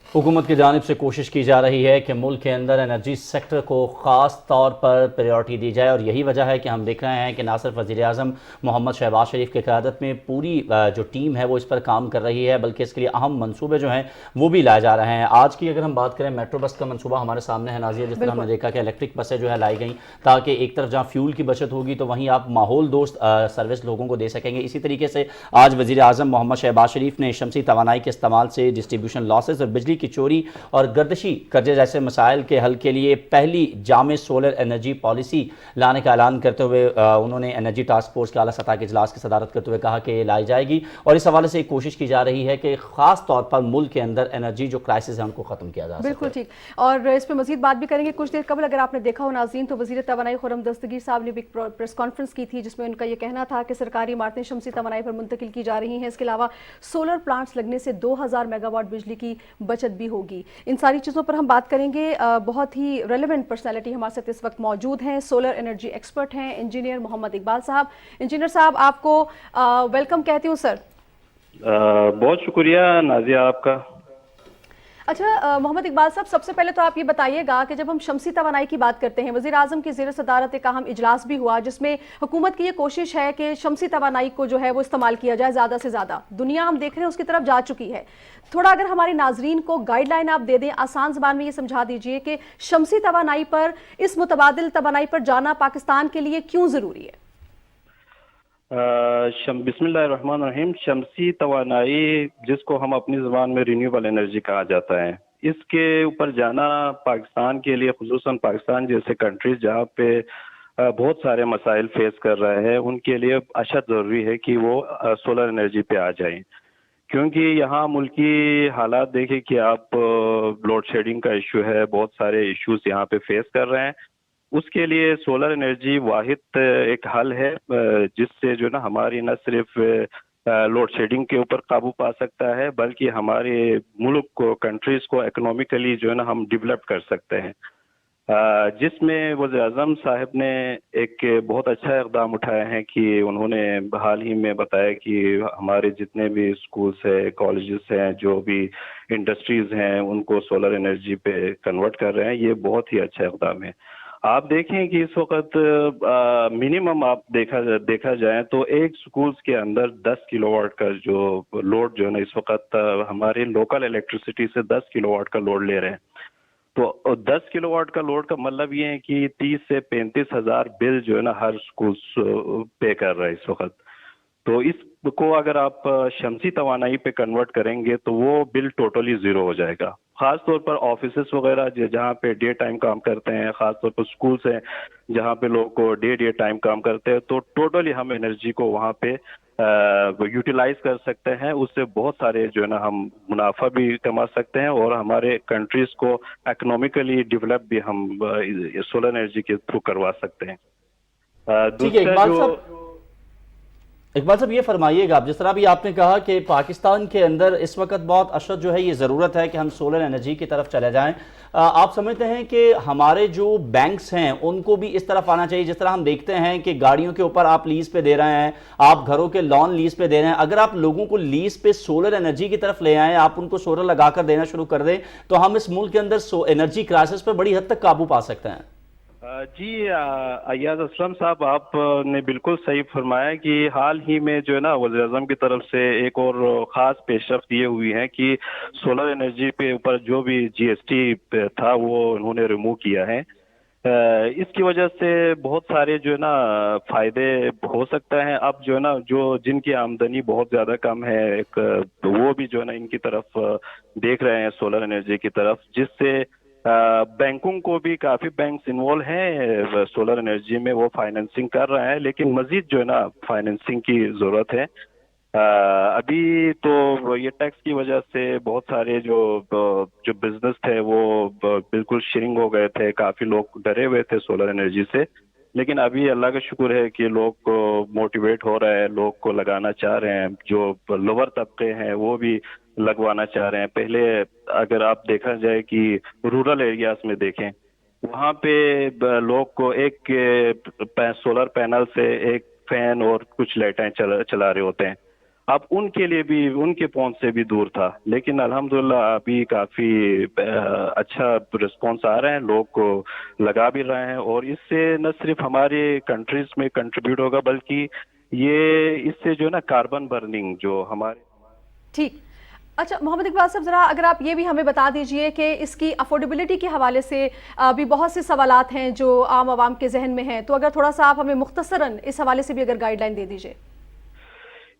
Speaker 1: حکومت کی جانب سے کوشش کی جا رہی ہے کہ ملک کے اندر انرجی سیکٹر کو خاص طور پر پریورٹی دی جائے، اور یہی وجہ ہے کہ ہم دیکھ رہے ہیں کہ نہ صرف وزیر اعظم محمد شہباز شریف کی قیادت میں پوری جو ٹیم ہے وہ اس پر کام کر رہی ہے، بلکہ اس کے لیے اہم منصوبے جو ہیں وہ بھی لائے جا رہے ہیں. آج کی اگر ہم بات کریں میٹرو بس کا منصوبہ ہمارے سامنے ہے نازیہ، جس طرح ہم نے دیکھا کہ الیکٹرک بسیں جو ہے لائی گئیں تاکہ ایک طرف جہاں فیول کی بچت ہوگی تو وہیں آپ ماحول دوست سروس لوگوں کو دے سکیں گے. اسی طریقے سے آج وزیر اعظم محمد شہباز شریف نے شمسی توانائی کے استعمال سے ڈسٹریبیوشن لاسز اور بجلی کی چوری اور گردشی قرضے جیسے مسائل کے حل کے لیے پہلی جامع سولر انرجی پالیسی لانے کا اعلان کرتے ہوئے انہوں نے انرجی ٹاسک فورس کے اعلیٰ سطح کے اجلاس کی صدارت کرتے ہوئے کہا کہ یہ لائی جائے گی، اور اس حوالے سے ایک کوشش کی جا رہی ہے کہ خاص طور پر ملک کے اندر انرجی جو کرائسس ہے ان کو ختم کیا جا سکے.
Speaker 2: بالکل ٹھیک، اور اس پہ مزید بات بھی کریں گے. کچھ دیر قبل اگر آپ نے دیکھا ہو ناظرین تو وزیر توانائی خرم دستگیر صاحب نے بھی پریس کانفرنس کی تھی جس میں ان کا یہ کہنا تھا کہ سرکاری عمارتیں شمسی توانائی پر منتقل کی جا رہی ہیں. اس کے علاوہ سولر پلانٹس لگنے سے 2000 میگا واٹ بجلی کی بچت بھی ہوگی. ان ساری چیزوں پر ہم بات کریں گے. بہت ہی ریلیونٹ پرسنالٹی ہمارے ساتھ اس وقت موجود ہیں، سولر انرجی ایکسپرٹ ہیں انجینئر محمد اقبال صاحب. انجینئر صاحب آپ کو ویلکم کہتی ہوں سر.
Speaker 21: بہت شکریہ نازیہ آپ کا.
Speaker 2: اچھا محمد اقبال صاحب، سب سے پہلے تو آپ یہ بتائیے گا کہ جب ہم شمسی توانائی کی بات کرتے ہیں، وزیر اعظم کی زیر صدارت ایک اہم اجلاس بھی ہوا جس میں حکومت کی یہ کوشش ہے کہ شمسی توانائی کو جو ہے وہ استعمال کیا جائے زیادہ سے زیادہ. دنیا ہم دیکھ رہے ہیں اس کی طرف جا چکی ہے. تھوڑا اگر ہمارے ناظرین کو گائیڈ لائن آپ دے دیں، آسان زبان میں یہ سمجھا دیجئے کہ شمسی توانائی پر، اس متبادل توانائی پر جانا پاکستان کے لیے کیوں ضروری ہے؟
Speaker 21: بسم اللہ الرحمن الرحیم. شمسی توانائی جس کو ہم اپنی زبان میں رینیوبل انرجی کہا جاتا ہے، اس کے اوپر جانا پاکستان کے لیے، خصوصاً پاکستان جیسے کنٹریز جہاں پہ بہت سارے مسائل فیس کر رہے ہیں، ان کے لیے اشد ضروری ہے کہ وہ سولر انرجی پہ آ جائیں. کیونکہ یہاں ملکی حالات دیکھیں کہ آپ لوڈ شیڈنگ کا ایشو ہے، بہت سارے ایشوز یہاں پہ فیس کر رہے ہیں. اس کے لیے سولر انرجی واحد ایک حل ہے جس سے جو نا ہماری نہ صرف लोड शेडिंग के ऊपर काबू पा सकता है, बल्कि हमारे मुल्क को, कंट्रीज को इकोनॉमिकली जो है ना हम डेवलप कर सकते हैं, जिसमें वज़ीर-ए-आज़म साहब ने एक बहुत अच्छा इक़दाम उठाया है कि उन्होंने हाल ही में बताया कि हमारे जितने भी स्कूल्स हैं, कॉलेजेस हैं, जो भी इंडस्ट्रीज़ हैं, उनको सोलर एनर्जी पे कन्वर्ट कर रहे हैं। ये बहुत ही अच्छा इक़दाम है। आप देखें कि इस वक्त मिनिमम आप देखा जाए तो एक स्कूल्स के अंदर 10 किलोवाट का जो लोड जो है ना इस वक्त हमारे लोकल इलेक्ट्रिसिटी से 10 किलोवाट का लोड ले रहे हैं। तो 10 किलोवाट का लोड का मतलब ये है कि 30 से 35 हज़ार बिल जो है ना हर स्कूल पे कर रहा है इस वक्त। तो इसको अगर आप शमसी तवानाई पे कन्वर्ट करेंगे तो वो बिल टोटली ज़ीरो हो जाएगा। ख़ास तौर पर ऑफिसेस वगैरह जहाँ पे डे टाइम काम करते हैं, ख़ास तौर पर स्कूल्स हैं जहाँ पे लोग को डे टाइम काम करते हैं, तो टोटली हम एनर्जी को वहाँ पे यूटिलाइज कर सकते हैं। उससे बहुत सारे जो है ना हम मुनाफा भी कमा सकते हैं और हमारे कंट्रीज को इकोनॉमिकली डेवलप भी हम सोलर एनर्जी के थ्रू करवा सकते हैं।
Speaker 1: इकबाल साहब ये फरमाइएगा, जिस तरह भी आपने कहा कि पाकिस्तान के अंदर इस वक्त बहुत अशद जो है ये ज़रूरत है कि हम सोलर एनर्जी की तरफ चले जाएं, आप समझते हैं कि हमारे जो बैंक्स हैं उनको भी इस तरफ आना चाहिए? जिस तरह हम देखते हैं कि गाड़ियों के ऊपर आप लीज पे दे रहे हैं, आप घरों के लोन लीज पे दे रहे हैं, अगर आप लोगों को लीज पे सोलर एनर्जी की तरफ ले आएँ, आप उनको सोलर लगाकर देना शुरू कर दें, तो हम इस मुल्क के अंदर एनर्जी क्राइसिस पर बड़ी हद तक काबू पा सकते हैं।
Speaker 21: जी अय्याज असलम साहब, आपने बिल्कुल सही फरमाया कि हाल ही में जो है ना वज़ीर-ए-आज़म की तरफ से एक और ख़ास पेशरफ्त ये हुई है कि सोलर एनर्जी पे ऊपर जो भी जीएसटी था वो उन्होंने रिमूव किया है। इसकी वजह से बहुत सारे जो है ना फ़ायदे हो सकते हैं। अब जो है ना जिनकी आमदनी बहुत ज़्यादा कम है, वो भी जो है ना इनकी तरफ देख रहे हैं सोलर एनर्जी की तरफ, जिससे बैंकों को भी काफ़ी बैंक्स इन्वॉल्व हैं सोलर एनर्जी में, वो फाइनेंसिंग कर रहे हैं, लेकिन मज़ीद जो है ना फाइनेंसिंग की ज़रूरत है। अभी तो ये टैक्स की वजह से बहुत सारे जो बिजनेस थे वो बिल्कुल श्रिंक हो गए थे, काफ़ी लोग डरे हुए थे सोलर एनर्जी से, लेकिन अभी अल्लाह का शुक्र है कि लोग को मोटिवेट हो रहा है, लोग को लगाना चाह रहे हैं, जो लोअर तबके हैं वो भी लगवाना चाह रहे हैं। पहले अगर आप देखा जाए कि रूरल एरियाज में देखें, वहाँ पे लोग को एक सोलर पैनल से एक फैन और कुछ लाइटें चला रहे होते हैं। अब उनके लिए भी, उनके पहुंच से भी दूर था, लेकिन अल्हम्दुलिल्लाह अभी काफ़ी अच्छा रिस्पॉन्स आ रहे हैं, लोग को लगा भी रहे हैं, और इससे न सिर्फ हमारे कंट्रीज में कंट्रीब्यूट होगा, बल्कि ये इससे जो है ना कार्बन बर्निंग जो हमारे।
Speaker 2: ठीक, अच्छा मोहम्मद इकबाल साहब, ज़रा अगर आप ये भी हमें बता दीजिए कि इसकी अफोर्डेबिलिटी के हवाले से भी बहुत से सवालात हैं जो आम आवाम के जहन में हैं, तो अगर थोड़ा सा आप हमें मुख्तसरन इस हवाले से भी अगर गाइडलाइन दे दीजिए।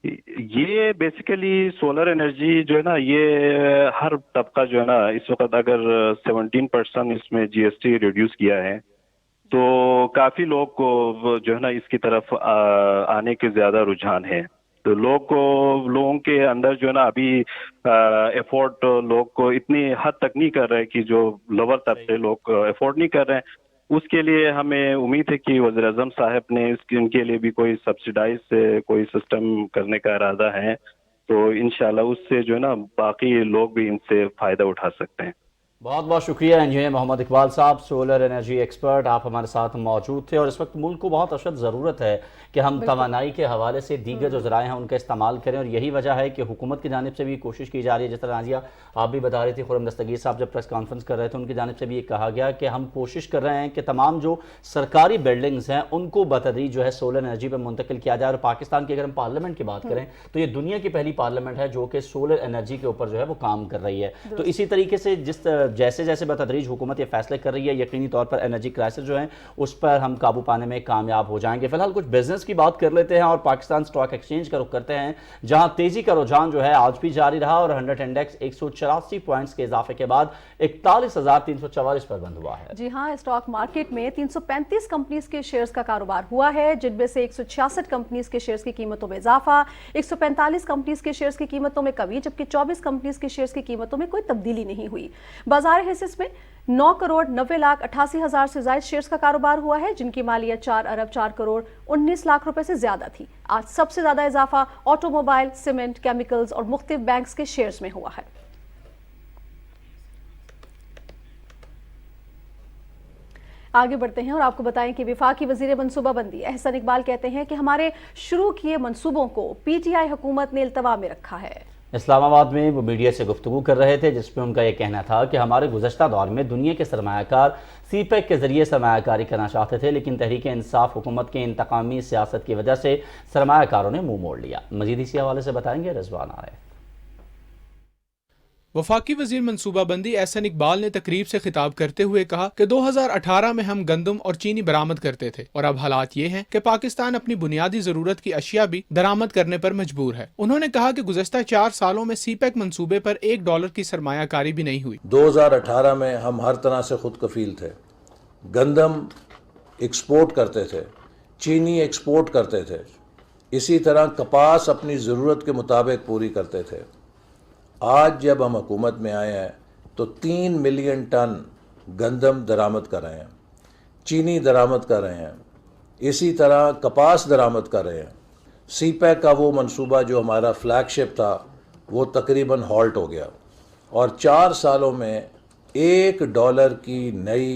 Speaker 21: ये बेसिकली सोलर एनर्जी जो है ना, ये हर तबका जो है ना इस वक्त अगर 17% इसमें जीएसटी रिड्यूस किया है, तो काफ़ी लोग को जो है ना इसकी तरफ आने के ज़्यादा रुझान है। तो लोगों के अंदर जो है ना अभी एफोर्ड लोग को इतनी हद तक नहीं कर रहे कि जो लोअर तबके लोग एफोर्ड नहीं कर रहे हैं। उसके लिए हमें उम्मीद है कि वज़ीर-ए-आज़म साहब ने इनके लिए भी कोई सब्सिडाइज से कोई सिस्टम करने का इरादा है, तो इंशाल्लाह उससे जो है ना बाकी लोग भी इनसे फ़ायदा उठा सकते हैं।
Speaker 1: बहुत बहुत शुक्रिया इंजीनियर मोहम्मद इकबाल साहब, सोलर एनर्जी एक्सपर्ट, आप हमारे साथ मौजूद थे। और इस वक्त मुल्क को बहुत अशद ज़रूरत है कि हम तवानाई के हवाले से दीगर जो ज़राए हैं उनका इस्तेमाल करें, और यही वजह है कि हुकूमत की जानिब से भी कोशिश की जा रही है। जिस तरह नाजिया आप भी बता रही थी, खुर्रम दस्तगीर साहब जब प्रेस कॉन्फ्रेंस कर रहे थे उनकी जानिब से भी ये कहा गया कि हम कोशिश कर रहे हैं कि तमाम जो सरकारी बिल्डिंग्स हैं उनको बतदरीज जो है सोलर एनर्जी पर मुंतकिल किया जाए। और पाकिस्तान की अगर हम पार्लियामेंट की बात करें तो ये दुनिया की पहली पार्लियामेंट है जो कि सोलर एनर्जी के ऊपर जो है वो काम कर रही है। तो इसी तरीके से जैसे जैसे बतदरीज हुकूमत ये फैसले कर रही है, यकीनी तौर पर एनर्जी क्राइसिस जो है उस पर हम काबू पाने में कामयाब हो जाएंगे। फिलहाल कुछ बिजनेस की बात कर लेते हैं और पाकिस्तान स्टॉक एक्सचेंज का रुख करते हैं, जहां तेजी का रुझान जो है आज भी जारी रहा और 100 इंडेक्स 184 पॉइंट्स के इजाफे के बाद 41,344 पर बंद हुआ है।
Speaker 2: जी हां, स्टॉक मार्केट में 335 कंपनीज के शेयर्स का कारोबार हुआ है, जिनमें से 166 कंपनीज के शेयर्स की कीमतों में इजाफा, 145 कंपनीज के शेयर्स की कीमतों में कमी, जबकि 24 कंपनीज के शेयर्स की कीमतों में कोई तब्दीली नहीं हुई। बाजार हिस्स में 9 करोड़ 90 लाख 88 हजार से ज्यादा शेयर्स का कारोबार हुआ है, जिनकी मालियत 4 अरब 4 करोड़ 19 लाख रुपए से ज्यादा थी। आज सबसे ज्यादा इजाफा ऑटोमोबाइल, सीमेंट, केमिकल्स और मुख्तलिफ बैंक्स के शेयर्स में हुआ है। आगे बढ़ते हैं और आपको बताएं कि वफाकी वजीर मनसूबाबंदी एहसन इकबाल कहते हैं कि हमारे शुरू किए मंसूबों को पीटीआई हुकूमत ने इल्तवा में रखा है।
Speaker 1: इस्लामाबाद में वो मीडिया से गुफ्तगू कर रहे थे, जिसमें उनका यह कहना था कि हमारे गुज़श्ता दौर में दुनिया के सरमायाकार सीपैक के ज़रिए सरमायाकारी करना चाहते थे, लेकिन तहरीक इंसाफ हुकूमत के इंतकामी सियासत की वजह से सरमायाकारों ने मुंह मोड़ लिया। मज़ीद इसी हवाले से बताएंगे रिजवान आरिफ।
Speaker 6: वफाकी वजीर मनसूबाबंदी एहसन इकबाल ने तकरीब से खिताब करते हुए कहा कि 2018 में हम गंदम और चीनी बरामद करते थे और अब हालात ये हैं कि पाकिस्तान अपनी बुनियादी जरूरत की अशिया भी दरामद करने पर मजबूर है। उन्होंने कहा कि गुज़श्ता 4 सालों में सीपैक मंसूबे पर $1 की सरमायाकारी भी नहीं हुई।
Speaker 22: 2018 में हम हर तरह से खुद कफील थे, गंदम एक्सपोर्ट करते थे, चीनी एक्सपोर्ट करते थे, इसी तरह कपास अपनी ज़रूरत के मुताबिक पूरी करते थे। आज जब हम हुकूमत में आए हैं तो 3 मिलियन टन गंदम दरामद कर रहे हैं, चीनी दरामद कर रहे हैं, इसी तरह कपास दरामद कर रहे हैं। सीपैक का वो मंसूबा जो हमारा फ्लैगशिप था वो तकरीबन हॉल्ट हो गया और 4 सालों में $1 की नई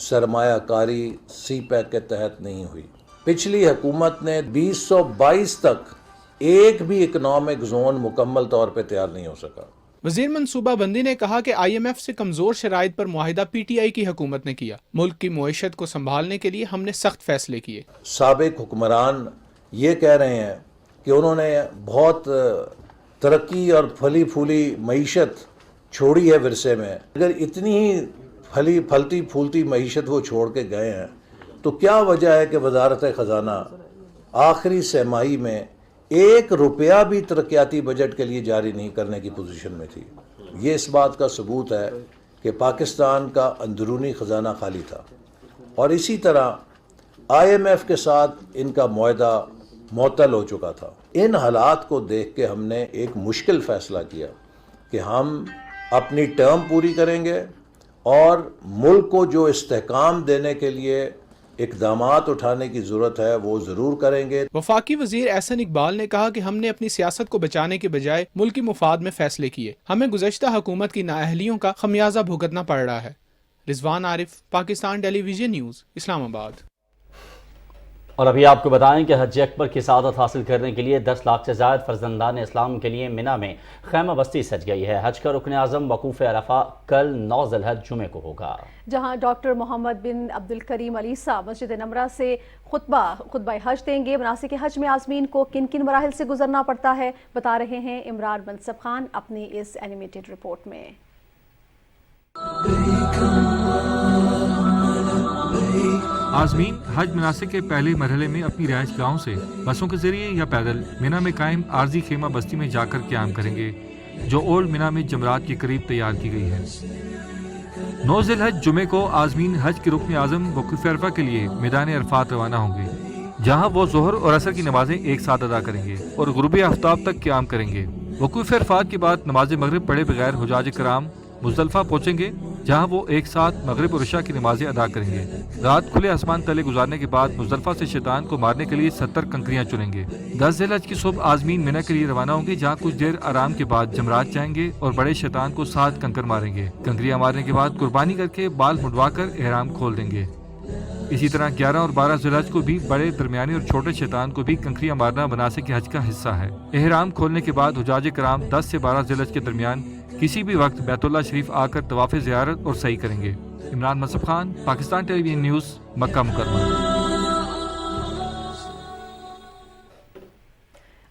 Speaker 22: सरमायाकारी सीपैक के तहत नहीं हुई। पिछली हुकूमत ने 2022 तक एक भी इकोनॉमिक जोन मुकम्मल तौर पे तैयार नहीं हो सका।
Speaker 6: वजीर मनसूबाबंदी ने कहा कि IMF से कमजोर शराइत पर मुआहिदा PTI की हुकूमत ने किया। मुल्क की मईशत को संभालने के लिए हमने सख्त फैसले किए।
Speaker 22: साबिक हुक्मरान ये कह रहे हैं कि उन्होंने बहुत तरक्की और फली फूली मईशत छोड़ी है विरसे में। अगर इतनी ही फलती फूलती मईशत वो छोड़ के गए हैं तो क्या वजह है कि वजारत ख़जाना आखिरी सहमाही में $1 भी तरक्याती बजट के लिए जारी नहीं करने की पोजीशन में थी। ये इस बात का सबूत है कि पाकिस्तान का अंदरूनी ख़जाना खाली था और इसी तरह IMF के साथ इनका मुआहदा मुअत्तल हो चुका था। इन हालात को देख के हमने एक मुश्किल फ़ैसला किया कि हम अपनी टर्म पूरी करेंगे और मुल्क को जो इस्तेहकाम देने के लिए इक़दामात उठाने की ज़रूरत है वो ज़रूर करेंगे।
Speaker 6: वफाकी वजीर एहसन इकबाल ने कहा कि हमने अपनी सियासत को बचाने के बजाय मुल्की मुफाद में फैसले किए। हमें गुज़श्ता हुकूमत की नाअहलियों का खमियाजा भुगतना पड़ रहा है। Rizwan Arif, Pakistan television news, Islamabad.
Speaker 1: और अभी आपको बताएं कि हज अकबर की सआदत हासिल करने के लिए 10 लाख से ज़ायद फर्जंदान इस्लाम के लिए मिना में खैमा बस्ती सज गई है। हज का रुकन आज़म वकूफ़ अरफा कल 9 ज़िलहज जुमे को होगा,
Speaker 2: जहां डॉक्टर मोहम्मद बिन अब्दुल करीम अलीसा मस्जिद नमरा से खुतबा हज देंगे। मनासिक हज में आज़मीन को किन किन मराहिल से गुजरना पड़ता है, बता रहे हैं इमरान मनसब खान अपनी इस एनिमेटेड रिपोर्ट में।
Speaker 23: आज़मीन हज मनासिक के पहले मरहले में अपनी रिहाइश गाहों से बसों के जरिए या पैदल मिना में कायम आर्जी खेमा बस्ती में जाकर क़याम करेंगे, जो ओल्ड मिना में जमरात के करीब तैयार की गई है। 9 ज़िलहज जुमे को आज़मीन हज के रुकन आज़म वकूफ़ अरफा के लिए मैदान अरफात रवाना होंगे, जहाँ वो ज़ोहर और असर की नमाजें एक साथ अदा करेंगे और गुरूब आफ्ताब तक क़याम करेंगे। वकूफ़ अरफात के बाद नमाज मगरिब पढ़े बगैर हुजाज कराम मुज़दलिफ़ा पहुँचेंगे, जहाँ वो एक साथ मगरिब और इशा की नमाजें अदा करेंगे। रात खुले आसमान तले गुजारने के बाद मुज़दलिफ़ा से शैतान को मारने के लिए 70 कंकरियाँ चुनेंगे। 10 ज़िलहज की सुबह आज़मीन मिना के लिए रवाना होंगे, जहाँ कुछ देर आराम के बाद जमरात जाएंगे और बड़े शैतान को 7 कंकर मारेंगे। कंकरियाँ मारने के बाद कुर्बानी करके बाल मुड़वा कर एहराम खोल देंगे। इसी तरह 11 और 12 ज़िलहज को भी बड़े, दरमियानी और छोटे शैतान को भी कंकरियाँ मारना मनासिक हज का हिस्सा है। एहराम खोलने के बाद हुजाज कराम 10 से 12 ज़िलहज के दरमियान किसी भी वक्त बैतुल्लाह शरीफ आकर तवाफ़ ज़ियारत और सही करेंगे। इमरान मनसब खान, पाकिस्तान टेलीविजन न्यूज़, मक्का मुकर्रमा।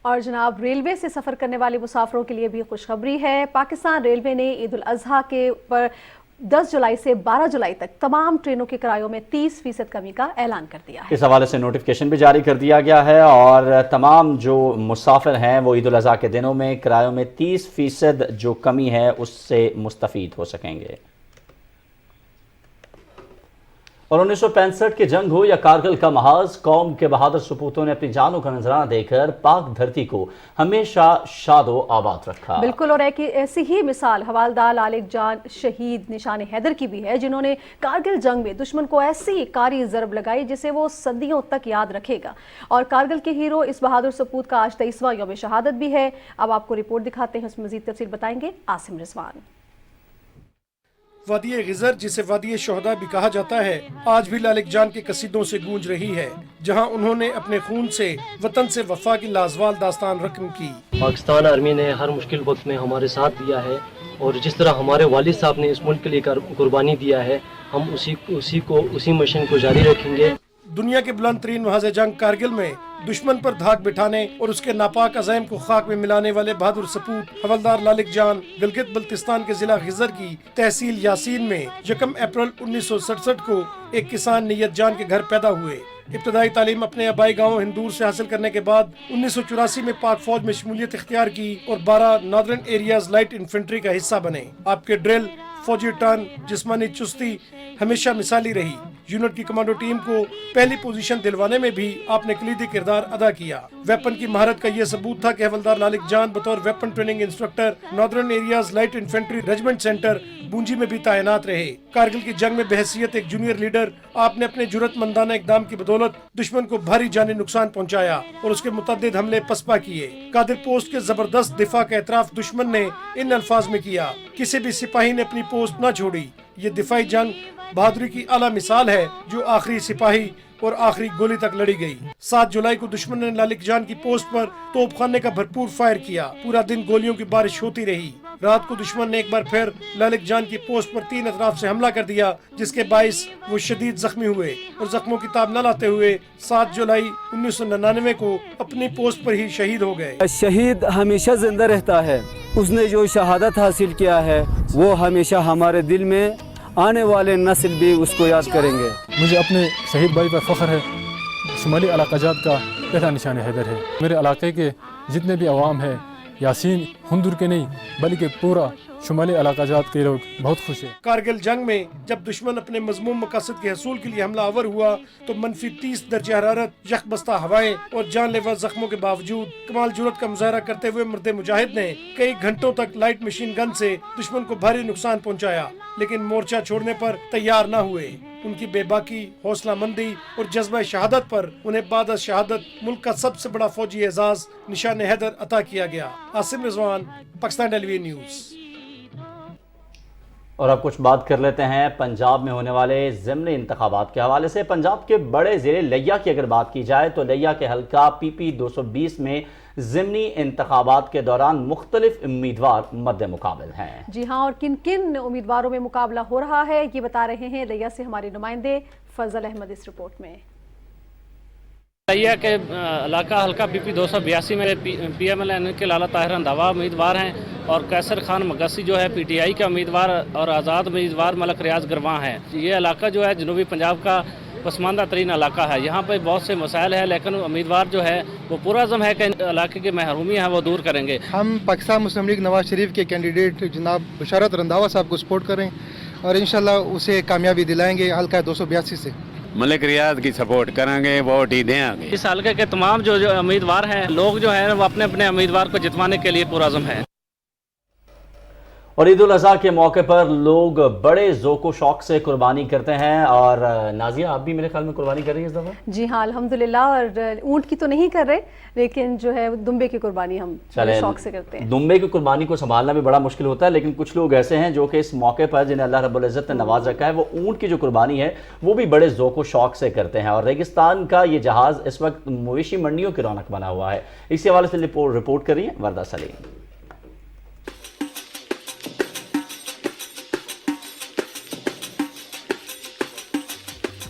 Speaker 2: और जनाब, रेलवे से सफ़र करने वाले मुसाफिरों के लिए भी खुशखबरी है। पाकिस्तान रेलवे ने ईद उल अज़हा के पर 10 जुलाई से 12 जुलाई तक तमाम ट्रेनों के किरायों में 30% कमी का ऐलान कर दिया है।
Speaker 1: इस हवाले से नोटिफिकेशन भी जारी कर दिया गया है और तमाम जो मुसाफिर हैं वो ईद उल अज़हा के दिनों में किरायों में 30% जो कमी है उससे मुस्तफ़ीद हो सकेंगे। और 1965 की जंग हो या कारगिल का महाज, कौम के बहादुर सपूतों ने अपनी जानों का नजराना देकर पाक धरती को हमेशा शादो आबाद रखा।
Speaker 2: बिल्कुल, और ऐसी ही मिसाल हवालदार लालिक जान शहीद निशान हैदर की भी है, जिन्होंने कारगिल जंग में दुश्मन को ऐसी कारी ज़रब लगाई जिसे वो सदियों तक याद रखेगा। और कारगिल के हीरो इस बहादुर सपूत का आज 23वां यौम शहादत भी है। अब आपको रिपोर्ट दिखाते हैं, उसमें मजीद तफसील बताएंगे आसिम रिजवान।
Speaker 3: वादी गिज़र, जिसे वादी शोहदा भी कहा जाता है, आज भी लालिक जान के कसीदों से गूंज रही है, जहां उन्होंने अपने खून से वतन से वफा की लाजवाल दास्तान रकम की।
Speaker 4: पाकिस्तान आर्मी ने हर मुश्किल वक्त में हमारे साथ दिया है, और जिस तरह हमारे वालिद साहब ने इस मुल्क के लिए कुर्बानी दिया है, हम उसी मिशन को जारी रखेंगे।
Speaker 3: दुनिया के बुलंद तरीन महाज़ जंग कारगिल में दुश्मन पर धाक बिठाने और उसके नापाक अज़ैम को खाक में मिलाने वाले बहादुर सपूत हवलदार लालिक जान गिलगित बल्तिस्तान के जिला गिज़र की तहसील यासीन में 1 अप्रैल 1967 को एक किसान नियत जान के घर पैदा हुए। इब्तदाई तालीम अपने आबाई गांव हिंदूर से हासिल करने के बाद 1984 में पाक फौज में शमूलियत इख्तियार की और 12 नॉर्दर्न एरियाज लाइट इन्फेंट्री का हिस्सा बने। आपके ड्रिल, फौजी टर्न, जिस्मानी चुस्ती हमेशा मिसाली रही। यूनिट की कमांडो टीम को पहली पोजीशन दिलवाने में भी आपने कलीदी किरदार अदा किया। वेपन की महारत का ये सबूत था कि हवलदार लालिक जान बतौर weapon training instructor northern areas light infantry regiment centre Bunji में भी तैनात रहे। कारगिल की जंग में बहैसियत एक जूनियर लीडर आपने अपने जुर्रतमंदाना इकदाम की बदौलत दुश्मन को भारी जानी नुकसान पहुंचाया और उसके मुतअद्दिद हमले पसपा किए। कादिर पोस्ट के जबरदस्त दिफा का एतराफ दुश्मन ने इन अल्फाज में किया, किसी भी सिपाही ने अपनी पोस्ट न छोड़ी। ये दिफाई जंग बहादुरी की आला मिसाल है, जो आखिरी सिपाही और आखिरी गोली तक लड़ी गई। 7 जुलाई को दुश्मन ने लालिक जान की पोस्ट पर तोपखाने का भरपूर फायर किया। पूरा दिन गोलियों की बारिश होती रही। रात को दुश्मन ने एक बार फिर लालिक जान की पोस्ट पर 3 अतराफ से हमला कर दिया, जिसके बाइस वो शदीद जख्मी हुए और जख्मों की ताब न लाते हुए 7 जुलाई 1999 को अपनी पोस्ट पर ही शहीद हो गए।
Speaker 10: शहीद हमेशा जिंदा रहता है। उसने जो शहादत हासिल किया है वो हमेशा हमारे दिल में, आने वाले नस्ल भी उसको याद करेंगे।
Speaker 24: मुझे अपने शहीद भाई पर फख्र है। शुमाली इलाक़ाजात का पहला निशान हैदर है। मेरे इलाके के जितने भी अवाम है, यासीन हुंदूर के नहीं बल्कि पूरा शुमाली इलाक़ाजात के लोग बहुत खुश हैं।
Speaker 3: कारगिल जंग में जब दुश्मन अपने मज़मूम मक़ासद के हसूल के लिए हमला आवर हुआ तो -30 दर्जे हरारत, यकबस्ता हवाएं और जानलेवा जख्मों के बावजूद कमाल जुर्रत का मुजाहरा करते हुए मर्द मुजाहिद ने कई घंटों तक लाइट मशीन गन से दुश्मन को भारी नुकसान पहुंचाया, लेकिन मोर्चा छोड़ने पर तैयार न हुए। उनकी बेबाकी, हौसला मंदी और जज्बा शहादत पर उन्हें बाद शहादत मुल्क का सबसे बड़ा फौजी एजाज निशान हैदर अता किया गया। Asim Rizwan, Pakistan television news.
Speaker 1: और अब कुछ बात कर लेते हैं पंजाब में होने वाले ज़िमनी इंतखाबात के हवाले से। पंजाब के बड़े ज़िले लिया की अगर बात की जाए तो लिया के हल्का PP 220 में ज़िमनी इंतखाबात के दौरान मुख्तलिफ उम्मीदवार मद्दे मुकाबिल हैं।
Speaker 2: जी हाँ, और किन किन उम्मीदवारों में मुकाबला हो रहा है ये बता रहे हैं लिया से हमारे नुमाइंदे फजल अहमद इस रिपोर्ट में।
Speaker 25: लिया के इलाका हल्का PP 282 में PMLN के लाला ताहिर रंधावा उम्मीदवार हैं और कैसर खान मगसी जो है PTI का उम्मीदवार और आज़ाद उम्मीदवार मलक रियाज गरवा हैं। ये इलाका जो है जनूबी पंजाब का पसमानदा तरीन इलाका है। यहाँ पर बहुत से मसाइल है, लेकिन उम्मीदवार जो है वो पूरा अज़म है कि इलाके की महरूमी है वो दूर करेंगे।
Speaker 26: हम पाकिस्तान मुस्लिम लीग नवाज शरीफ के कैंडिडेट जनाब बशारत रंधावा साहब को सपोर्ट करें और इंशाल्लाह उसे कामयाबी दिलाएंगे हल्का 282 से।
Speaker 27: मलिक रियाज की सपोर्ट करेंगे, वोट ही देंगे।
Speaker 25: इस हल्के के तमाम जो उम्मीदवार हैं, लोग जो है वो अपने अपने उम्मीदवार को जितवाने के लिए पूरा अज़म है।
Speaker 1: और ईद उल अज़हा के मौके पर लोग बड़े ज़ोको शौक से कुर्बानी करते हैं। और नाजिया, आप भी मेरे ख्याल में कुर्बानी कर रही है इस दफ़ा?
Speaker 2: जी हाँ, अल्हम्दुलिल्लाह। और ऊँट की तो नहीं कर रहे, लेकिन जो है दुम्बे की कुर्बानी हम शौक से करते हैं।
Speaker 1: दुम्बे की कुर्बानी को संभालना भी बड़ा मुश्किल होता है, लेकिन कुछ लोग ऐसे हैं जो कि इस मौके पर जिन्हें अल्लाह रब्बुल इज़्ज़त ने नवाज रखा है, वो ऊँट की जो कुर्बानी है वो भी बड़े ज़ोको शौक से करते हैं। और रेगिस्तान का ये जहाज़ इस वक्त मवेशी मंडियों की रौनक बना हुआ है। इसी हवाले से रिपोर्ट कर रही है वर्दा सलीम।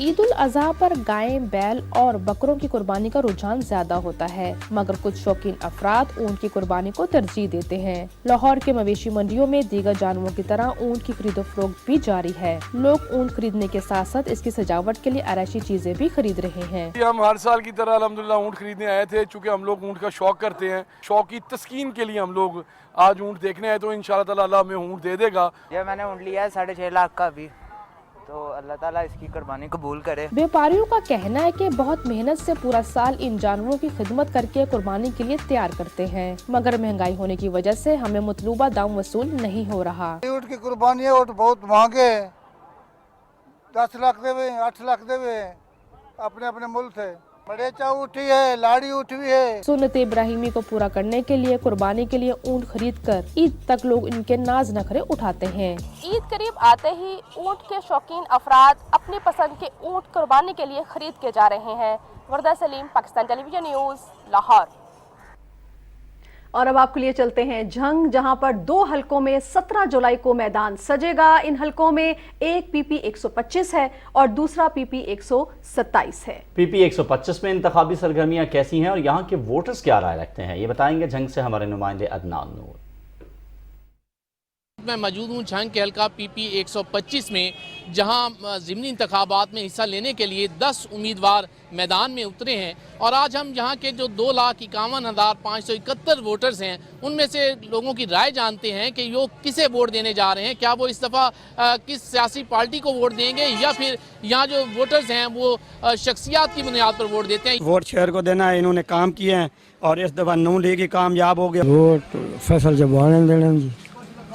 Speaker 28: ईद उल अज़हा पर गायें, बैल और बकरों की कुर्बानी का रुझान ज्यादा होता है, मगर कुछ शौकीन अफराद ऊँट की कुर्बानी को तरजीह देते हैं। लाहौर के मवेशी मंडियों में दीगर जानवरों की तरह ऊँट की खरीदो फरोख्त भी जारी है। लोग ऊँट खरीदने के साथ साथ इसकी सजावट के लिए आराइशी चीजें भी खरीद रहे हैं।
Speaker 29: हम हर साल की तरह अल्हम्दुलिल्लाह ऊँट खरीदने आए थे। चूँकि हम लोग ऊँट का शौक करते हैं, शौक की तस्कीन के लिए हम लोग आज ऊँट देखने आए, तो इंशाअल्लाह ताला अल्लाह हमें ऊँट दे देगा।
Speaker 30: ये मैंने ऊँट लिया है 6.5 लाख का भी।
Speaker 5: तो अल्लाह ताला इसकी कुर्बानी कबूल करे।
Speaker 28: व्यापारियों का कहना है कि बहुत मेहनत से पूरा साल इन जानवरों की खिदमत करके कुर्बानी के लिए तैयार करते हैं, मगर महंगाई होने की वजह से हमें मतलूबा दाम वसूल नहीं हो रहा।
Speaker 7: ऊँट की कुर्बानी है, ऊँट बहुत महंगे, 10 लाख देवे, 8 लाख देवे, अपने अपने मुल्क है। मडेचा उठी है, लाड़ी उठी है।
Speaker 28: सुन्नत इब्राहिमी को पूरा करने के लिए कुर्बानी के लिए ऊँट खरीद कर ईद तक लोग इनके नाज नखरे उठाते हैं। ईद करीब आते ही ऊँट के शौकीन अफराद अपनी पसंद के ऊँट कुर्बानी के लिए खरीद के जा रहे हैं। वर्दा सलीम, पाकिस्तान टेलीविजन न्यूज़, लाहौर।
Speaker 2: और अब आपके लिए चलते हैं झंग, जहां पर 2 हलकों में 17 जुलाई को मैदान सजेगा। इन हलकों में एक PP 125 है और दूसरा PP 127 है।
Speaker 1: PP 125 में इंतखाबी सरगर्मियां कैसी हैं और यहाँ के वोटर्स क्या राय रखते हैं, ये बताएंगे झंग से हमारे नुमाइंदे अदनान नूर।
Speaker 8: मैं मौजूद हूँ झंग के हल्का PP 125 में, जहां ज़िमनी इंतखाबात में हिस्सा लेने के लिए 10 उम्मीदवार मैदान में उतरे हैं। और आज हम यहाँ के जो 2,51,571 वोटर्स हैं, उनमें से लोगों की राय जानते हैं कि वो किसे वोट देने जा रहे हैं। क्या वो इस दफ़ा किस सियासी पार्टी को वोट देंगे, या फिर यहाँ जो वोटर्स हैं वो शख्सियात की बुनियाद पर वोट देते हैं।
Speaker 9: वोट शहर को देना है, इन्होंने काम किए हैं और इस दफ़ा नून लीग ही कामयाब हो गया। वोट फैसल जबान देना जी,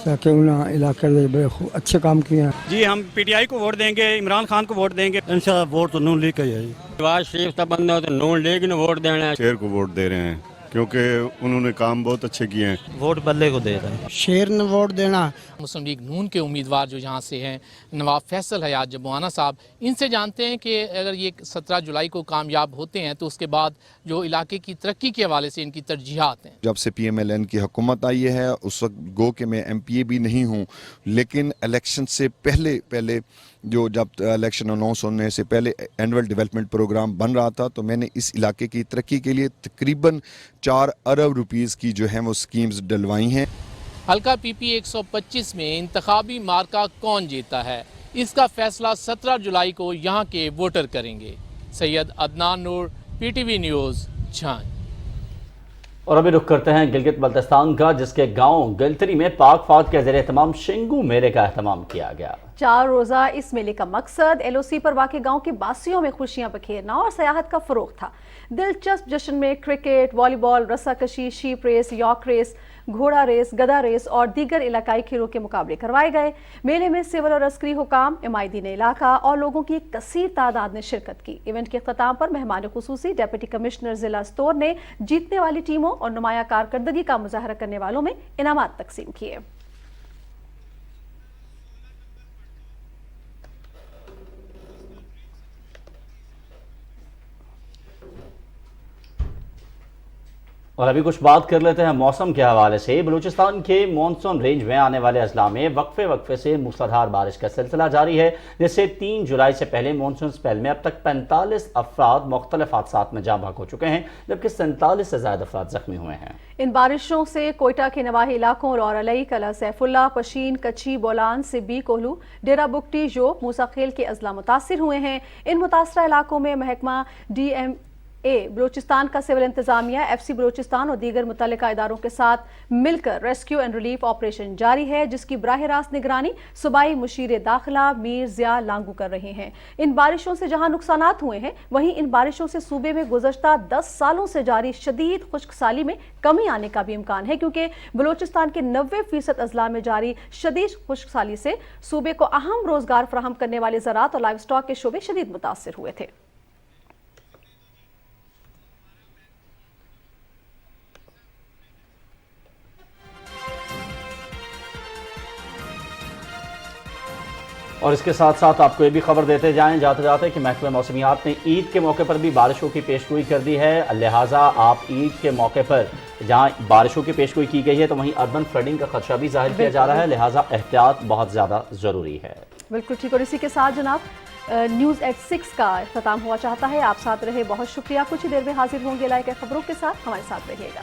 Speaker 9: ताकि उन्हें इलाके में बड़े अच्छे काम किए हैं।
Speaker 11: जी हम PTI को वोट देंगे, इमरान खान को वोट देंगे।
Speaker 9: इंशाल्लाह वोट तो नून लीग का ही है।
Speaker 11: नवाज शरीफ का बंदा हो तो नून लीग ने वोट देना है।
Speaker 12: शेर को वोट दे रहे हैं क्योंकि उन्होंने काम बहुत अच्छे किए हैं।
Speaker 9: वोट बल्ले को दे रहे हैं, शेर ने वोट देना।
Speaker 8: मुस्लिम लीग नून के उम्मीदवार जो यहाँ से हैं, नवाब फैसल हयात जबुआना साहब, इनसे जानते हैं कि अगर ये 17 जुलाई को कामयाब होते हैं तो उसके बाद जो इलाके की तरक्की के हवाले से इनकी तरजीहात हैं।
Speaker 13: जब से PMLN की हुकूमत आई है उस वक्त गो के मैं MPA भी नहीं हूँ, लेकिन इलेक्शन से पहले जो जब इलेक्शन अनाउंस होने से पहले एनुअल डेवलपमेंट प्रोग्राम बन रहा था, तो मैंने इस इलाके की तरक्की के लिए तकरीबन 4 अरब रुपीस की जो है वो स्कीम्स डलवाई हैं।
Speaker 8: हल्का PP 125 में इंतखाबी मार्का कौन जीता है, इसका फैसला 17 जुलाई को यहाँ के वोटर करेंगे। सैयद अदनान नूर, PTV न्यूज़, झंग।
Speaker 1: और अभी रुख करते हैं गिलगित बल्तिस्तान का, जिसके गांव गिलतरी में पाक फौज के ज़ेर-ए-तमाम शिंगू मेले का एहतमाम किया गया।
Speaker 2: 4 रोज़ा इस मेले का मकसद LOC पर वाक़े गांव के बासियों में खुशियां बखेरना और सयाहत का फ़रोग़ था। दिलचस्प जश्न में क्रिकेट, वॉलीबॉल, रस्साकशी, शीप रेस, यॉर्क रेस, घोड़ा रेस, गधा रेस और दीगर इलाकाई खेलों के मुकाबले करवाए गए। मेले में सिविल और अस्करी हुकाम, इमायदीन इलाका और लोगों की एक कसीर तादाद ने शिरकत की। इवेंट के अख्ताम पर मेहमान खुसूसी डेप्यूटी कमिश्नर जिला स्टोर ने जीतने वाली टीमों और नुमाया कारकर्दगी का मुजाहरा करने वालों में इनामात तकसीम किए।
Speaker 1: और अभी कुछ बात कर लेते हैं मौसम के हवाले से। बलूचिस्तान के मॉनसून रेंज में आने वाले अजला में वक्फे से मूसलाधार बारिश का सिलसिला जारी है, जिससे 3 जुलाई से पहले मॉनसून स्पेल में अब तक 45 अफराद मुख्तलिफ हादसात में जाँ बहक हो चुके हैं, जबकि 47 से ज़्यादा अफराद जख्मी हुए हैं।
Speaker 2: इन बारिशों से कोयटा के नवाही इलाकों लौरलई, कला सैफुल्ला, पशीन, कच्ची, बोलान, सिब्बी, कोहलू, डेरा बुगटी, जोब, मूसाखेल के अजला मुतासिर हुए हैं। इन मुतासरा इलाकों में महकमा DMA बलूचिस्तान का सिविल इंतजामिया, FC बलूचिस्तान और दीगर मुतल्लिका इदारों के साथ मिलकर रेस्क्यू एंड रिलीफ ऑपरेशन जारी है, जिसकी बराह रास्त निगरानी सूबाई मुशीर दाखिला मीर ज़िया लांगू कर रहे हैं। इन बारिशों से जहां नुकसानात हुए हैं, वहीं इन बारिशों से सूबे में गुज़श्ता 10 सालों से जारी शदीद खुश्कसाली में कमी आने का भी इम्कान है, क्योंकि बलूचिस्तान के 90% अजला में जारी शदीद खुश्कसाली से सूबे को अहम रोजगार फराहम करने वाले ज़राअत और लाइव स्टॉक के शोबे शदीद मुतासिर हुए थे।
Speaker 1: और इसके साथ साथ आपको ये भी खबर देते जाते जाते कि महकमा मौसमियात ने ईद के मौके पर भी बारिशों की पेशगोई कर दी है। लिहाजा आप ईद के मौके पर जहां बारिशों की पेशगोई की गई है, तो वहीं अर्बन फ्लडिंग का खदशा भी जाहिर किया जा रहा है, लिहाजा एहतियात बहुत ज़्यादा ज़रूरी है। बिल्कुल ठीक। और इसी के साथ जनाब न्यूज़ एट 6 का इख्तिताम हुआ चाहता है। आप साथ रहे, बहुत शुक्रिया। कुछ ही देर में हाजिर होंगे लाइक खबरों के साथ, हमारे साथ रहिएगा।